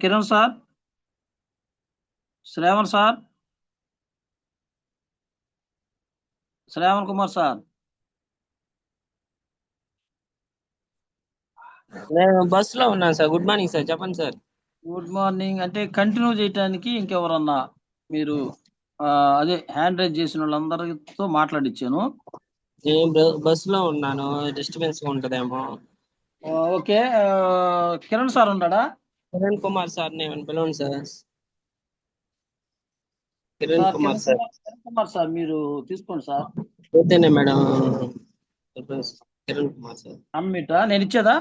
Kiran sir. Shravan sir. Shravan Kumar sir. నేను బస్సులో ఉన్నాను సార్. గుడ్ మార్నింగ్ సార్, చెప్పండి సార్. Good morning. అంటే కంటిన్యూ చేయడానికి ఇంకెవరన్నా మీరు అదే హ్యాండ్ రైజ్ చేసిన వాళ్ళందరితో మాట్లాడిచ్చాను. నేను బస్సులో ఉన్నాను, డిస్టర్బెన్స్ ఉంటదేమో. ఓకే, కిరణ్ సార్ ఉన్నాడా? కిరణ్ కుమార్ సార్ నేను పిలవండి sir. Kiran Kumar sir. Kiran Kumar sir మీరు తీసుకోండి సార్. పోతేనే మేడం. కిరణ్ కుమార్ సార్. అన్మిటా నేను ఇచ్చేదా?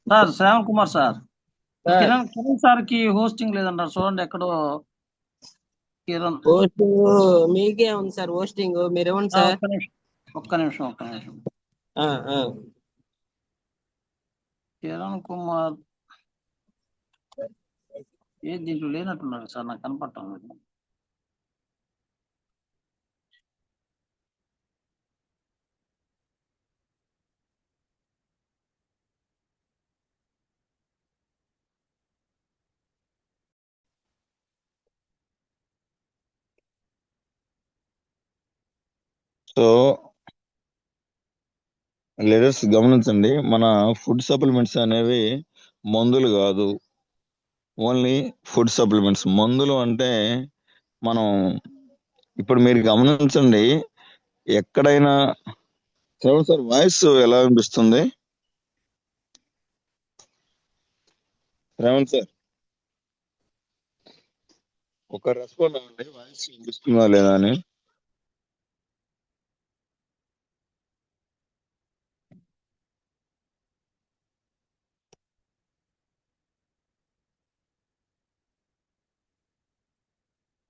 Sir Shravan Kumar sir. Kiran sir కి హోస్టింగ్ లేదన్నారు చూడండి ఎక్కడో. కిరణ్ హోస్టింగ్ మీకే ఉంది సార్. హోస్టింగ్ మీరు ఇవ్వండి సార్. ఒక్క నిమిషం. కిరణ్ కుమార్ దీంట్లో లేనట్టున్నారు సార్, నాకు కనపడటం లేదు. సో లీడర్స్ గమనించండి, మన ఫుడ్ సప్లిమెంట్స్ అనేవి మందులు కాదు, ఓన్లీ ఫుడ్ సప్లిమెంట్స్. మందులు అంటే మనం ఇప్పుడు మీరు గమనించండి, ఎక్కడైనా సార్ వాయిస్ ఎలా వినిపిస్తుంది? రేవంత్ సార్ ఒక రెస్పాండ్ అవ్వండి, వాయిస్ వినిపిస్తుందా లేదా అని.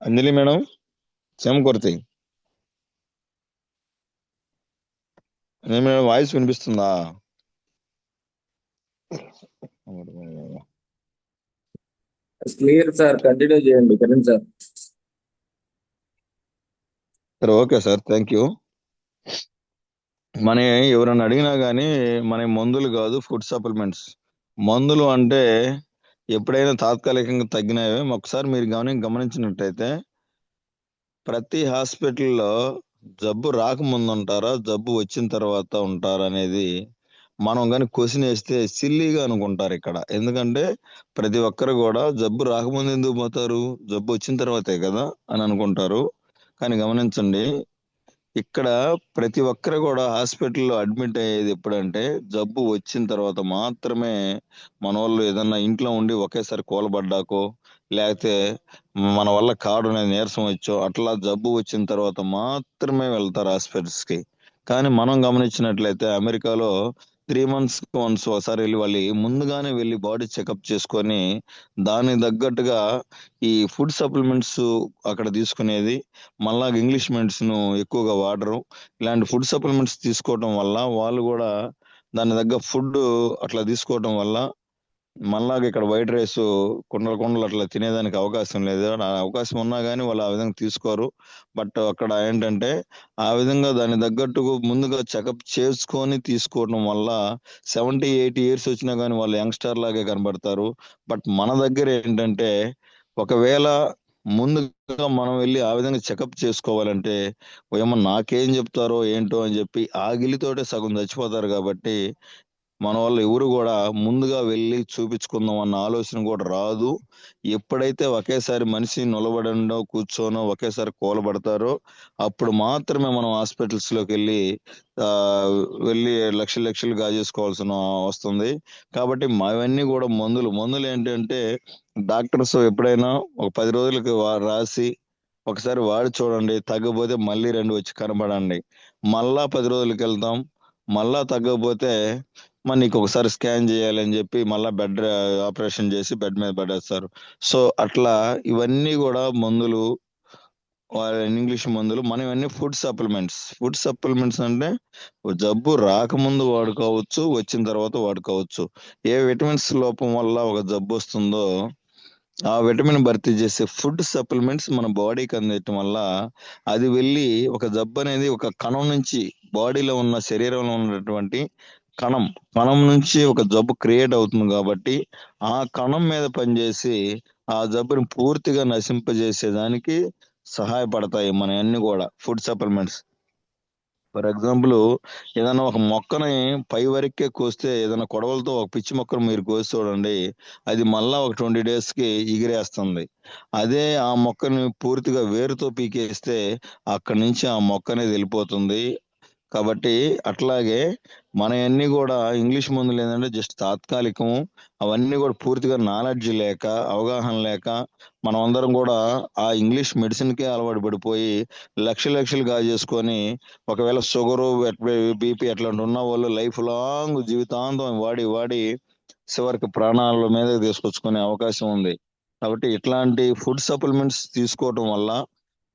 అంజలి మేడం, సేమకుర్తి మేడం, వాయిస్ వినిపిస్తుందా? క్లియర్ సార్, కంటిన్యూ చేయండి కిరణ్ సార్. సరే, ఓకే సార్, థ్యాంక్ యూ. మన ఎవరన్నా అడిగినా కానీ మన మందులు కాదు, ఫుడ్ సప్లిమెంట్స్. మందులు అంటే ఎప్పుడైనా తాత్కాలికంగా తగ్గినవే. ఒకసారి మీరు గమనించినట్టయితే ప్రతి హాస్పిటల్లో జబ్బు రాకముందు ఉంటారా, జబ్బు వచ్చిన తర్వాత ఉంటారా అనేది మనం కానీ క్వశ్చన్ వేస్తే సిల్లీగా అనుకుంటారు ఇక్కడ. ఎందుకంటే ప్రతి ఒక్కరు కూడా జబ్బు రాకముందు ఎందుకు పోతారు, జబ్బు వచ్చిన తర్వాతే కదా అని అనుకుంటారు. కానీ గమనించండి, ఇక్కడ ప్రతి ఒక్కరు కూడా హాస్పిటల్లో అడ్మిట్ అయ్యేది ఎప్పుడంటే జబ్బు వచ్చిన తర్వాత మాత్రమే. మన వాళ్ళు ఏదన్నా ఇంట్లో ఉండి ఒకేసారి కూలబడ్డాకో, లేకపోతే మన వల్ల కాడు అనేది నీరసం వచ్చో, అట్లా జబ్బు వచ్చిన తర్వాత మాత్రమే వెళ్తారు హాస్పిటల్స్కి. కానీ మనం గమనించినట్లయితే అమెరికాలో 3 months వన్స్ ఒకసారి వెళ్ళి వాళ్ళు ముందుగానే వెళ్ళి బాడీ చెకప్ చేసుకొని దానికి తగ్గట్టుగా ఈ ఫుడ్ సప్లిమెంట్స్ అక్కడ తీసుకునేది. మళ్ళా ఇంగ్లీష్ మెడిసిన్ ఎక్కువగా వాడరు. ఇలాంటి ఫుడ్ సప్లిమెంట్స్ తీసుకోవటం వల్ల వాళ్ళు కూడా దాని తగ్గ ఫుడ్ అట్లా తీసుకోవటం వల్ల మళ్ళాగా ఇక్కడ వైట్ రైస్ కుండలు అట్లా తినేదానికి అవకాశం లేదు. అవకాశం ఉన్నా కానీ వాళ్ళు ఆ విధంగా తీసుకోరు. బట్ అక్కడ ఏంటంటే ఆ విధంగా దాని తగ్గట్టు ముందుగా చెకప్ చేసుకొని తీసుకోవడం వల్ల 70-80 years వచ్చినా కానీ వాళ్ళు యంగ్స్టర్ లాగే కనబడతారు. బట్ మన దగ్గర ఏంటంటే ఒకవేళ ముందుగా మనం వెళ్ళి ఆ విధంగా చెకప్ చేసుకోవాలంటే ఏమో నాకేం చెప్తారో ఏంటో అని చెప్పి ఆ గిలితోటే సగం చచ్చిపోతారు. కాబట్టి మన వాళ్ళు ఎవరు కూడా ముందుగా వెళ్ళి చూపించుకుందాం అన్న ఆలోచన కూడా రాదు. ఎప్పుడైతే ఒకేసారి మనిషి నిలబడండో కూర్చోనో ఒకేసారి కూలబడతారో అప్పుడు మాత్రమే మనం హాస్పిటల్స్ లోకి వెళ్ళి లక్షలు లక్షలు గాజేసుకోవాల్సిన వస్తుంది. కాబట్టి అవన్నీ కూడా మందులు ఏంటంటే డాక్టర్స్ ఎప్పుడైనా ఒక 10 రోజులకి రాసి ఒకసారి వాడి చూడండి, తగ్గకపోతే మళ్ళీ రండి వచ్చి కనబడండి. మళ్ళా 10 రోజులకి వెళ్తాం, మళ్ళా తగ్గకపోతే నీకు ఒకసారి స్కాన్ చేయాలి అని చెప్పి మళ్ళా బెడ్ ఆపరేషన్ చేసి బెడ్ మీద పడేస్తారు. సో అట్లా ఇవన్నీ కూడా మందులు, ఇంగ్లీష్ మందులు. మనం ఇవన్నీ ఫుడ్ సప్లిమెంట్స్ అంటే జబ్బు రాకముందు వాడుకోవచ్చు, వచ్చిన తర్వాత వాడుకోవచ్చు. ఏ విటమిన్స్ లోపం వల్ల ఒక జబ్బు వస్తుందో ఆ విటమిన్ భర్తీ చేసే ఫుడ్ సప్లిమెంట్స్ మన బాడీకి అందటం వల్ల అది వెళ్ళి ఒక జబ్బు అనేది ఒక కణం నుంచి, బాడీలో ఉన్న శరీరంలో ఉన్నటువంటి కణం నుంచి ఒక జబ్బు క్రియేట్ అవుతుంది. కాబట్టి ఆ కణం మీద పనిచేసి ఆ జబ్బుని పూర్తిగా నశింపజేసేదానికి సహాయపడతాయి మన అన్ని కూడా ఫుడ్ సప్లిమెంట్స్. ఫర్ ఎగ్జాంపుల్, ఏదైనా ఒక మొక్కని పై వరకే కోస్తే, ఏదైనా కొడవలతో ఒక పిచ్చి మొక్కను మీరు కోసి చూడండి, అది మళ్ళా ఒక 20 days కి ఎగిరేస్తుంది. అదే ఆ మొక్కని పూర్తిగా వేరుతో పీకేస్తే అక్కడి నుంచి ఆ మొక్క అనేది వెళ్ళిపోతుంది. కాబట్టి అట్లాగే మనవన్నీ కూడా ఇంగ్లీష్ మందులు ఏంటంటే జస్ట్ తాత్కాలికం. అవన్నీ కూడా పూర్తిగా నాలెడ్జ్ లేక, అవగాహన లేక మనం అందరం కూడా ఆ ఇంగ్లీష్ మెడిసిన్కే అలవాటు పడిపోయి లక్షలు గాజేసుకొని, ఒకవేళ షుగరు, బీపీ అట్లాంటి ఉన్న వాళ్ళు లైఫ్ లాంగ్ జీవితాంతం వాడి చివరికి ప్రాణాల మీద తీసుకొచ్చుకునే అవకాశం ఉంది. కాబట్టి ఇట్లాంటి ఫుడ్ సప్లిమెంట్స్ తీసుకోవటం వల్ల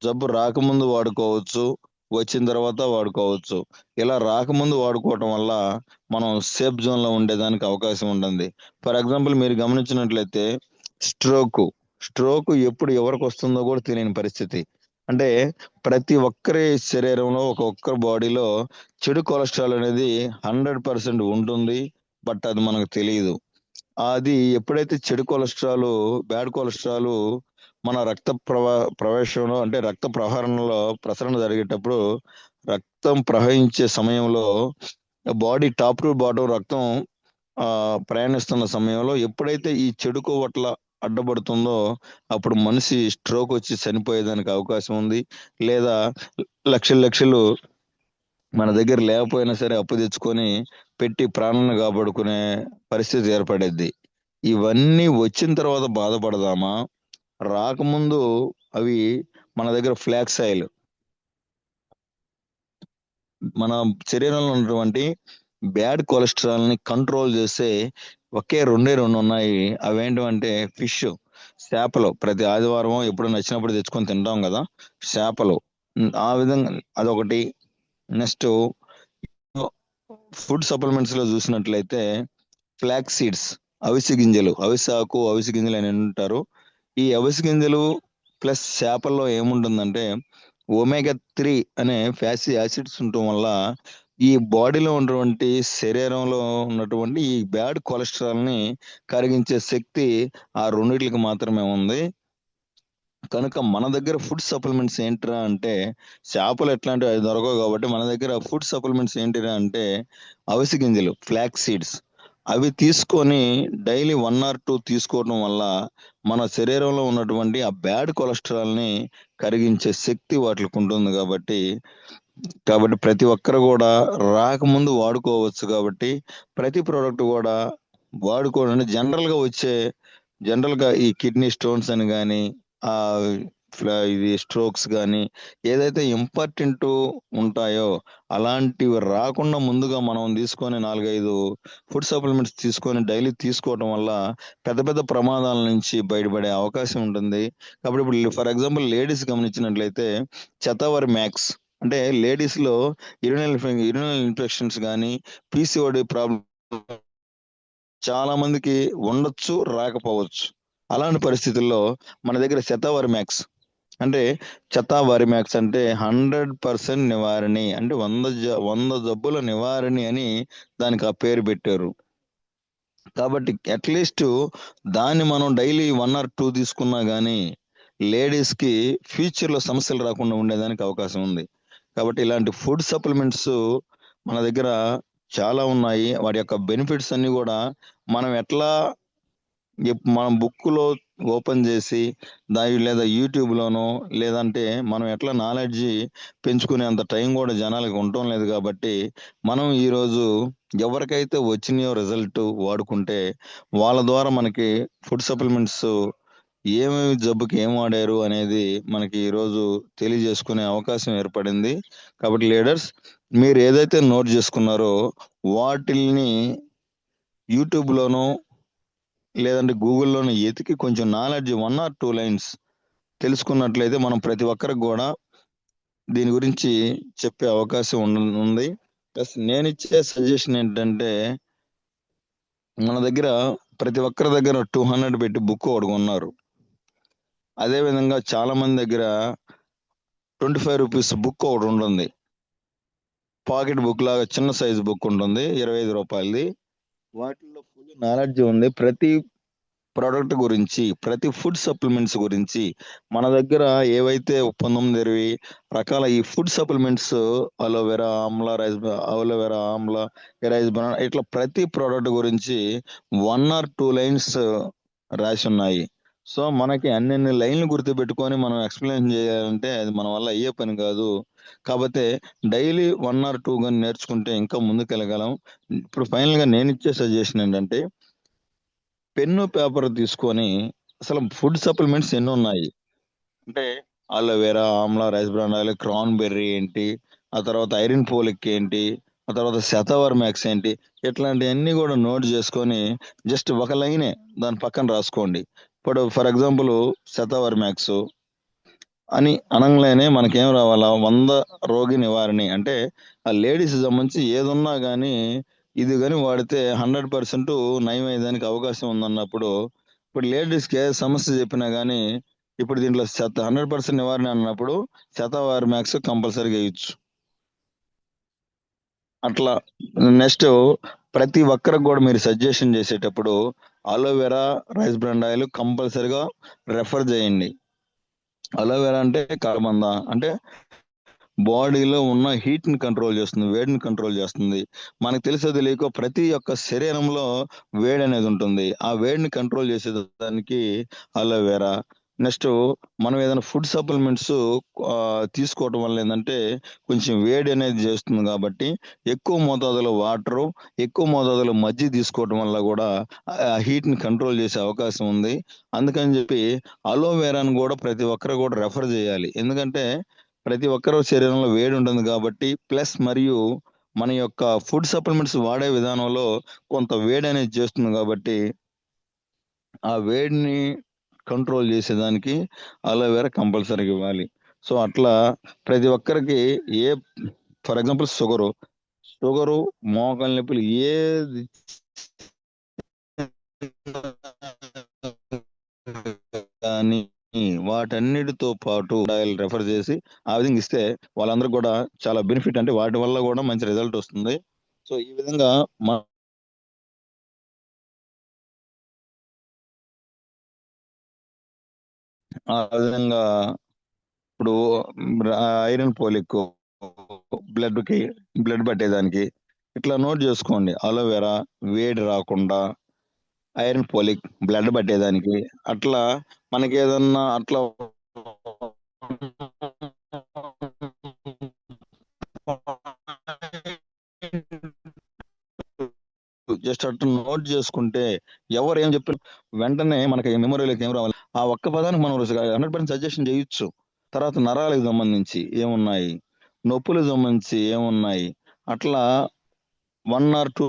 జబ్బు రాకముందు వాడుకోవచ్చు, వచ్చిన తర్వాత వాడుకోవచ్చు. ఇలా రాకముందు వాడుకోవటం వల్ల మనం సేఫ్ జోన్ లో ఉండేదానికి అవకాశం ఉంటుంది. ఫర్ ఎగ్జాంపుల్, మీరు గమనించినట్లయితే స్ట్రోక్ ఎప్పుడు ఎవరికి వస్తుందో కూడా తెలియని పరిస్థితి. అంటే ప్రతి ఒక్కరి శరీరంలో, ఒక్కొక్కరి బాడీలో చెడు కొలెస్ట్రాల్ అనేది 100% ఉంటుంది. బట్ అది మనకు తెలియదు. అది ఎప్పుడైతే చెడు కొలెస్ట్రాల్, బ్యాడ్ కొలెస్ట్రాల్ మన రక్త ప్రవేశంలో, అంటే రక్త ప్రసరణలో జరిగేటప్పుడు, రక్తం ప్రవహించే సమయంలో బాడీ టాప్ టు బాటం రక్తం ప్రయాణిస్తున్న సమయంలో ఎప్పుడైతే ఈ చెడు కొవ్వట్ల అడ్డపడుతుందో అప్పుడు మనిషి స్ట్రోక్ వచ్చి చనిపోయేదానికి అవకాశం ఉంది. లేదా లక్షలు మన దగ్గర లేకపోయినా సరే అప్పు తెచ్చుకొని పెట్టి ప్రాణాలను కాపాడుకునే పరిస్థితి ఏర్పడేది. ఇవన్నీ వచ్చిన తర్వాత బాధపడదామా, రాకముందు అవి మన దగ్గర ఫ్లాక్స్ ఆయిల్, మన శరీరంలో ఉన్నటువంటి బ్యాడ్ కొలెస్ట్రాల్ ని కంట్రోల్ చేసే ఒకే రెండే ఉన్నాయి. అవేంటంటే ఫిష్, చేపలు. ప్రతి ఆదివారం ఎప్పుడు నచ్చినప్పుడు తెచ్చుకొని తింటాం కదా చేపలు. ఆ విధంగా అదొకటి. నెక్స్ట్ ఫుడ్ సప్లిమెంట్స్ లో చూసినట్లయితే ఫ్లాక్స్ సీడ్స్, అవిసె గింజలు, అవిసె గింజలు అని అంటారు. ఈ అవిసె గింజలు ప్లస్ చేపల్లో ఏముంటుందంటే ఒమేగా 3 అనే ఫ్యాటీ యాసిడ్స్ ఉండటం వల్ల ఈ బాడీలో ఉన్నటువంటి, శరీరంలో ఉన్నటువంటి ఈ బ్యాడ్ కొలెస్ట్రాల్ ని కరిగించే శక్తి ఆ రెండిట్లకి మాత్రమే ఉంది. కనుక మన దగ్గర ఫుడ్ సప్లిమెంట్స్ ఏంటిరా అంటే, చేపలు ఎట్లాంటివి అవి దొరకవు కాబట్టి మన దగ్గర ఫుడ్ సప్లిమెంట్స్ ఏంటిరా అంటే అవిసె గింజలు, ఫ్లాక్స్ సీడ్స్. అవి తీసుకొని డైలీ 1 or 2 తీసుకోవడం వల్ల మన శరీరంలో ఉన్నటువంటి ఆ బ్యాడ్ కొలెస్ట్రాల్ ని కరిగించే శక్తి వాటికి ఉంటుంది. కాబట్టి ప్రతి ఒక్కరు కూడా రాకముందు వాడుకోవచ్చు. కాబట్టి ప్రతి ప్రోడక్ట్ కూడా వాడుకోవడం, జనరల్ గా ఈ కిడ్నీ స్టోన్స్ అని కానీ, ఇది స్ట్రోక్స్ కానీ ఏదైతే ఇంపార్టెంట్ ఉంటాయో అలాంటివి రాకుండా ముందుగా మనం తీసుకొని 4-5 ఫుడ్ సప్లిమెంట్స్ తీసుకొని డైలీ తీసుకోవడం వల్ల పెద్ద ప్రమాదాల నుంచి బయటపడే అవకాశం ఉంటుంది. కాబట్టి ఇప్పుడు ఫర్ ఎగ్జాంపుల్ లేడీస్ గమనించినట్లయితే శతావరి మ్యాక్స్, అంటే లేడీస్ లో యూరినల్ ఇన్ఫెక్షన్స్ కానీ, పీసీఓడి ప్రాబ్లం చాలా మందికి ఉండొచ్చు, రాకపోవచ్చు. అలాంటి పరిస్థితుల్లో మన దగ్గర శతావరి మ్యాక్స్ అంటే 100% నివారణి, అంటే 100 జబ్బుల నివారణి అని దానికి ఆ పేరు పెట్టారు. కాబట్టి అట్లీస్ట్ దాన్ని మనం డైలీ 1 or 2 తీసుకున్నా కానీ లేడీస్ కి ఫ్యూచర్ లో సమస్యలు రాకుండా ఉండేదానికి అవకాశం ఉంది. కాబట్టి ఇలాంటి ఫుడ్ సప్లిమెంట్స్ మన దగ్గర చాలా ఉన్నాయి. వాటి యొక్క బెనిఫిట్స్ అన్ని కూడా మనం ఎట్లా మనం బుక్లో ఓపెన్ చేసి లేదా యూట్యూబ్లోనో లేదంటే మనం ఎట్లా నాలెడ్జ్ పెంచుకునేంత టైం కూడా జనాలకి ఉండటం లేదు. కాబట్టి మనం ఈరోజు ఎవరికైతే వచ్చినాయో రిజల్ట్ వాడుకుంటే వాళ్ళ ద్వారా మనకి ఫుడ్ సప్లిమెంట్స్ ఏమేమి జబ్బుకి ఏం వాడారు అనేది మనకి ఈరోజు తెలియజేసుకునే అవకాశం ఏర్పడింది. కాబట్టి లీడర్స్, మీరు ఏదైతే నోట్ చేసుకున్నారో వాటిల్ని యూట్యూబ్లోనో లేదంటే గూగుల్లోనో ఎతికి కొంచెం నాలెడ్జ్ 1 or 2 లైన్స్ తెలుసుకున్నట్లయితే మనం ప్రతి ఒక్కరికి కూడా దీని గురించి చెప్పే అవకాశం ఉంది. ప్లస్ నేను ఇచ్చే సజెషన్ ఏంటంటే, మన దగ్గర ప్రతి ఒక్కరి దగ్గర 200 పెట్టి బుక్ ఒకటి కొన్నారు. అదేవిధంగా చాలా మంది దగ్గర 25 రూపీస్ బుక్ ఒకటి ఉంటుంది. పాకెట్ బుక్ లాగా చిన్న సైజ్ బుక్ ఉంటుంది, 25 రూపాయలది. వాటిల్లో ఫుల్ నాలెడ్జ్ ఉంది. ప్రతి ప్రోడక్ట్ గురించి, ప్రతి ఫుడ్ సప్లిమెంట్స్ గురించి మన దగ్గర ఏవైతే 19 రకాల ఈ food supplements aloe vera Amla, rice banana ఇట్లా ప్రతి ప్రోడక్ట్ గురించి 1 or 2 లైన్స్ రాసి ఉన్నాయి. సో మనకి అన్ని లైన్లు గుర్తుపెట్టుకొని మనం ఎక్స్ప్లెయిన్ చేయాలంటే అది మన వల్ల అయ్యే పని కాదు. కాకపోతే డైలీ 1 or 2 కానీ నేర్చుకుంటే ఇంకా ముందుకెళ్ళగలం. ఇప్పుడు ఫైనల్గా నేను ఇచ్చే సజెషన్ ఏంటంటే, పెన్ను పేపర్ తీసుకొని అసలు ఫుడ్ సప్లిమెంట్స్ ఎన్ని ఉన్నాయి అంటే aloe vera, Amla, rice bran oil, cranberry ఏంటి, ఆ తర్వాత ఐరన్ పోలిక్ ఏంటి, ఆ తర్వాత శతవర్ మ్యాక్స్ ఏంటి, ఇట్లాంటివన్నీ కూడా నోట్ చేసుకొని జస్ట్ ఒక లైనే దాని పక్కన రాసుకోండి. ఇప్పుడు ఫర్ ఎగ్జాంపుల్ శతవర్ మ్యాక్స్ అని అనగానే మనకేం రావాలా, 100 రోగి నివారణి అంటే ఆ లేడీస్ సంబంధించి ఏదున్నా కానీ ఇది కానీ వాడితే 100% నయం అయ్యేదానికి అవకాశం ఉందన్నప్పుడు, ఇప్పుడు లేడీస్కి ఏ సమస్య చెప్పినా కానీ ఇప్పుడు దీంట్లో 100% నివారణ అన్నప్పుడు శతవారి మ్యాక్స్ కంపల్సరీగా వేయచ్చు. అట్లా నెక్స్ట్ ప్రతి ఒక్కరికి కూడా మీరు సజెషన్ చేసేటప్పుడు అలోవెరా, రైస్ బ్రాండ్ ఆయిల్ కంపల్సరీగా రెఫర్ చేయండి. అలోవెరా అంటే కలబంద అంటే బాడీలో ఉన్న హీట్ ని కంట్రోల్ చేస్తుంది, వేడిని కంట్రోల్ చేస్తుంది. మనకు తెలిసే తెలియక ప్రతి ఒక్క శరీరంలో వేడి అనేది ఉంటుంది. ఆ వేడిని కంట్రోల్ చేసేదానికి అలోవెరా. నెక్స్ట్ మనం ఏదైనా ఫుడ్ సప్లిమెంట్స్ తీసుకోవటం వల్ల ఏంటంటే కొంచెం వేడి అనేది చేస్తుంది. కాబట్టి ఎక్కువ మోతాదులో వాటరు, ఎక్కువ మోతాదులో మజ్జిగ తీసుకోవటం వల్ల కూడా ఆ హీట్ ని కంట్రోల్ చేసే అవకాశం ఉంది. అందుకని చెప్పి అలోవెరాను కూడా ప్రతి ఒక్కరు కూడా రెఫర్ చేయాలి. ఎందుకంటే ప్రతి ఒక్కరి శరీరంలో వేడి ఉంటుంది కాబట్టి, ప్లస్ మరియు మన యొక్క ఫుడ్ సప్లిమెంట్స్ వాడే విధానంలో కొంత వేడి అనేది చేస్తుంది. కాబట్టి ఆ వేడిని కంట్రోల్ చేసేదానికి అలోవెరా కంపల్సరీగా ఇవ్వాలి. సో అట్లా ప్రతి ఒక్కరికి ఫర్ ఎగ్జాంపుల్ షుగరు, మోకాళ్ళ నొప్పులు ఏది కానీ వాటన్నిటితో పాటు ఆయిల్ రెఫర్ చేసి ఆ విధంగా ఇస్తే వాళ్ళందరూ కూడా చాలా బెనిఫిట్, అంటే వాటి వల్ల కూడా మంచి రిజల్ట్ వస్తుంది. సో ఈ విధంగా ఆ విధంగా ఇప్పుడు ఐరన్ పోలిక్ బ్లడ్ పట్టేదానికి ఇట్లా నోట్ చేసుకోండి. అలోవెరా వేడి రాకుండా, ఐరన్ పోలిక్ బ్లడ్ పట్టేదానికి, అట్లా మనకి ఏదన్నా అట్లా జస్ట్ అట్లా నోట్ చేసుకుంటే ఎవరు ఏం చెప్పిన వెంటనే మనకి మెమరీలోకి ఏం రావాలి, ఆ ఒక్క పదానికి మనం 100% సజెషన్ చేయొచ్చు. తర్వాత నరాలకు సంబంధించి ఏమున్నాయి, నొప్పులకు సంబంధించి ఏమున్నాయి, అట్లా 1 or 2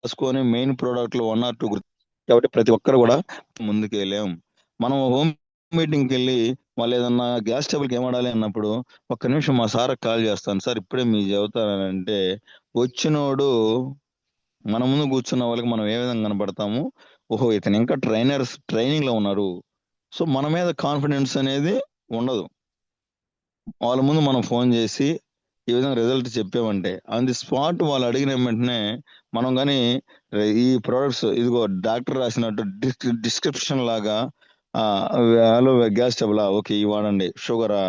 రాసుకొని మెయిన్ ప్రోడక్ట్లు 1 or 2 కాబట్టి ప్రతి ఒక్కరు కూడా ముందుకు వెళ్ళాం. మనం హోమ్ మీటింగ్కి వెళ్ళి వాళ్ళు ఏదన్నా గ్యాస్ టేబుల్కి ఏం వాడాలి అన్నప్పుడు ఒక్క నిమిషం మా సార్కి కాల్ చేస్తాను సార్ ఇప్పుడే మీ చెబుతానంటే వచ్చినోడు మన ముందు కూర్చున్న వాళ్ళకి మనం ఏ విధంగా కనపడతాము, ఓహో ఇతను ఇంకా ట్రైనింగ్ లో ఉన్నారు. సో మన మీద కాన్ఫిడెన్స్ అనేది ఉండదు. వాళ్ళ ముందు మనం ఫోన్ చేసి ఈ విధంగా రిజల్ట్ చెప్పామంటే ఆన్ ది స్పాట్ వాళ్ళు అడిగిన వెంటనే మనం కానీ ఈ ప్రొడక్ట్స్ ఇదిగో డాక్టర్ రాసినట్టు డిస్క్రిప్షన్ లాగా అలోవెరా గ్యాస్ ట్రబుల్ ఓకే ఇవి వాడండి. షుగరా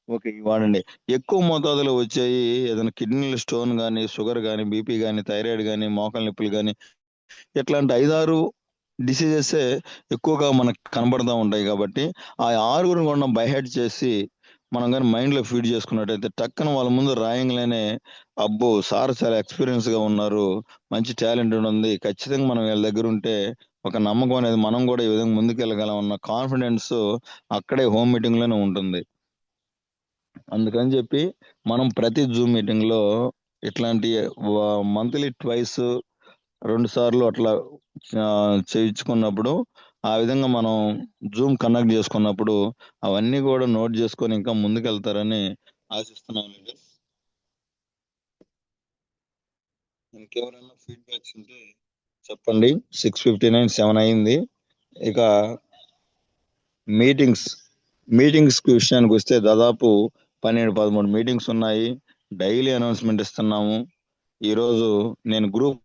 ఓకే ఇవి వాడండి. ఎక్కువ మోతాదులో వచ్చాయి ఏదైనా కిడ్నీలో స్టోన్ కానీ, షుగర్ కానీ, బీపీ కానీ, థైరాయిడ్ కానీ, మోకాళ్ళ నొప్పులు కానీ ఇట్లాంటి 5-6 డిసీజెస్ ఎక్కువగా మనకు కనబడతా ఉంటాయి కాబట్టి ఆ 6 కూడా బైహెడ్ చేసి మనం కానీ మైండ్లో ఫీడ్ చేసుకున్నట్టయితే టక్కన వాళ్ళ ముందు రాయంగానే అబ్బో సార్ చాలా ఎక్స్పీరియన్స్గా ఉన్నారు, మంచి టాలెంట్ ఉంది, ఖచ్చితంగా మనం వీళ్ళ దగ్గర ఉంటే ఒక నమ్మకం అనేది మనం కూడా ఈ విధంగా ముందుకెళ్ళగలం అన్న కాన్ఫిడెన్స్ అక్కడే హోమ్ మీటింగ్లోనే ఉంటుంది. అందుకని చెప్పి మనం ప్రతి జూమ్ మీటింగ్లో ఇట్లాంటి మంత్లీ ట్వైస్ 2 సార్లు అట్లా చేయించుకున్నప్పుడు ఆ విధంగా మనం జూమ్ కండక్ట్ చేసుకున్నప్పుడు అవన్నీ కూడా నోట్ చేసుకొని ఇంకా ముందుకెళ్తారని ఆశిస్తున్నాం లీడర్స్. ఇంకెవరైనా ఫీడ్బ్యాక్స్ ఉంటే చెప్పండి. 6:59 7 అయింది. ఇక మీటింగ్స్ విషయానికి వస్తే దాదాపు 12-13 మీటింగ్స్ ఉన్నాయి. డైలీ అనౌన్స్మెంట్ ఇస్తున్నాము. ఈరోజు నేను గ్రూప్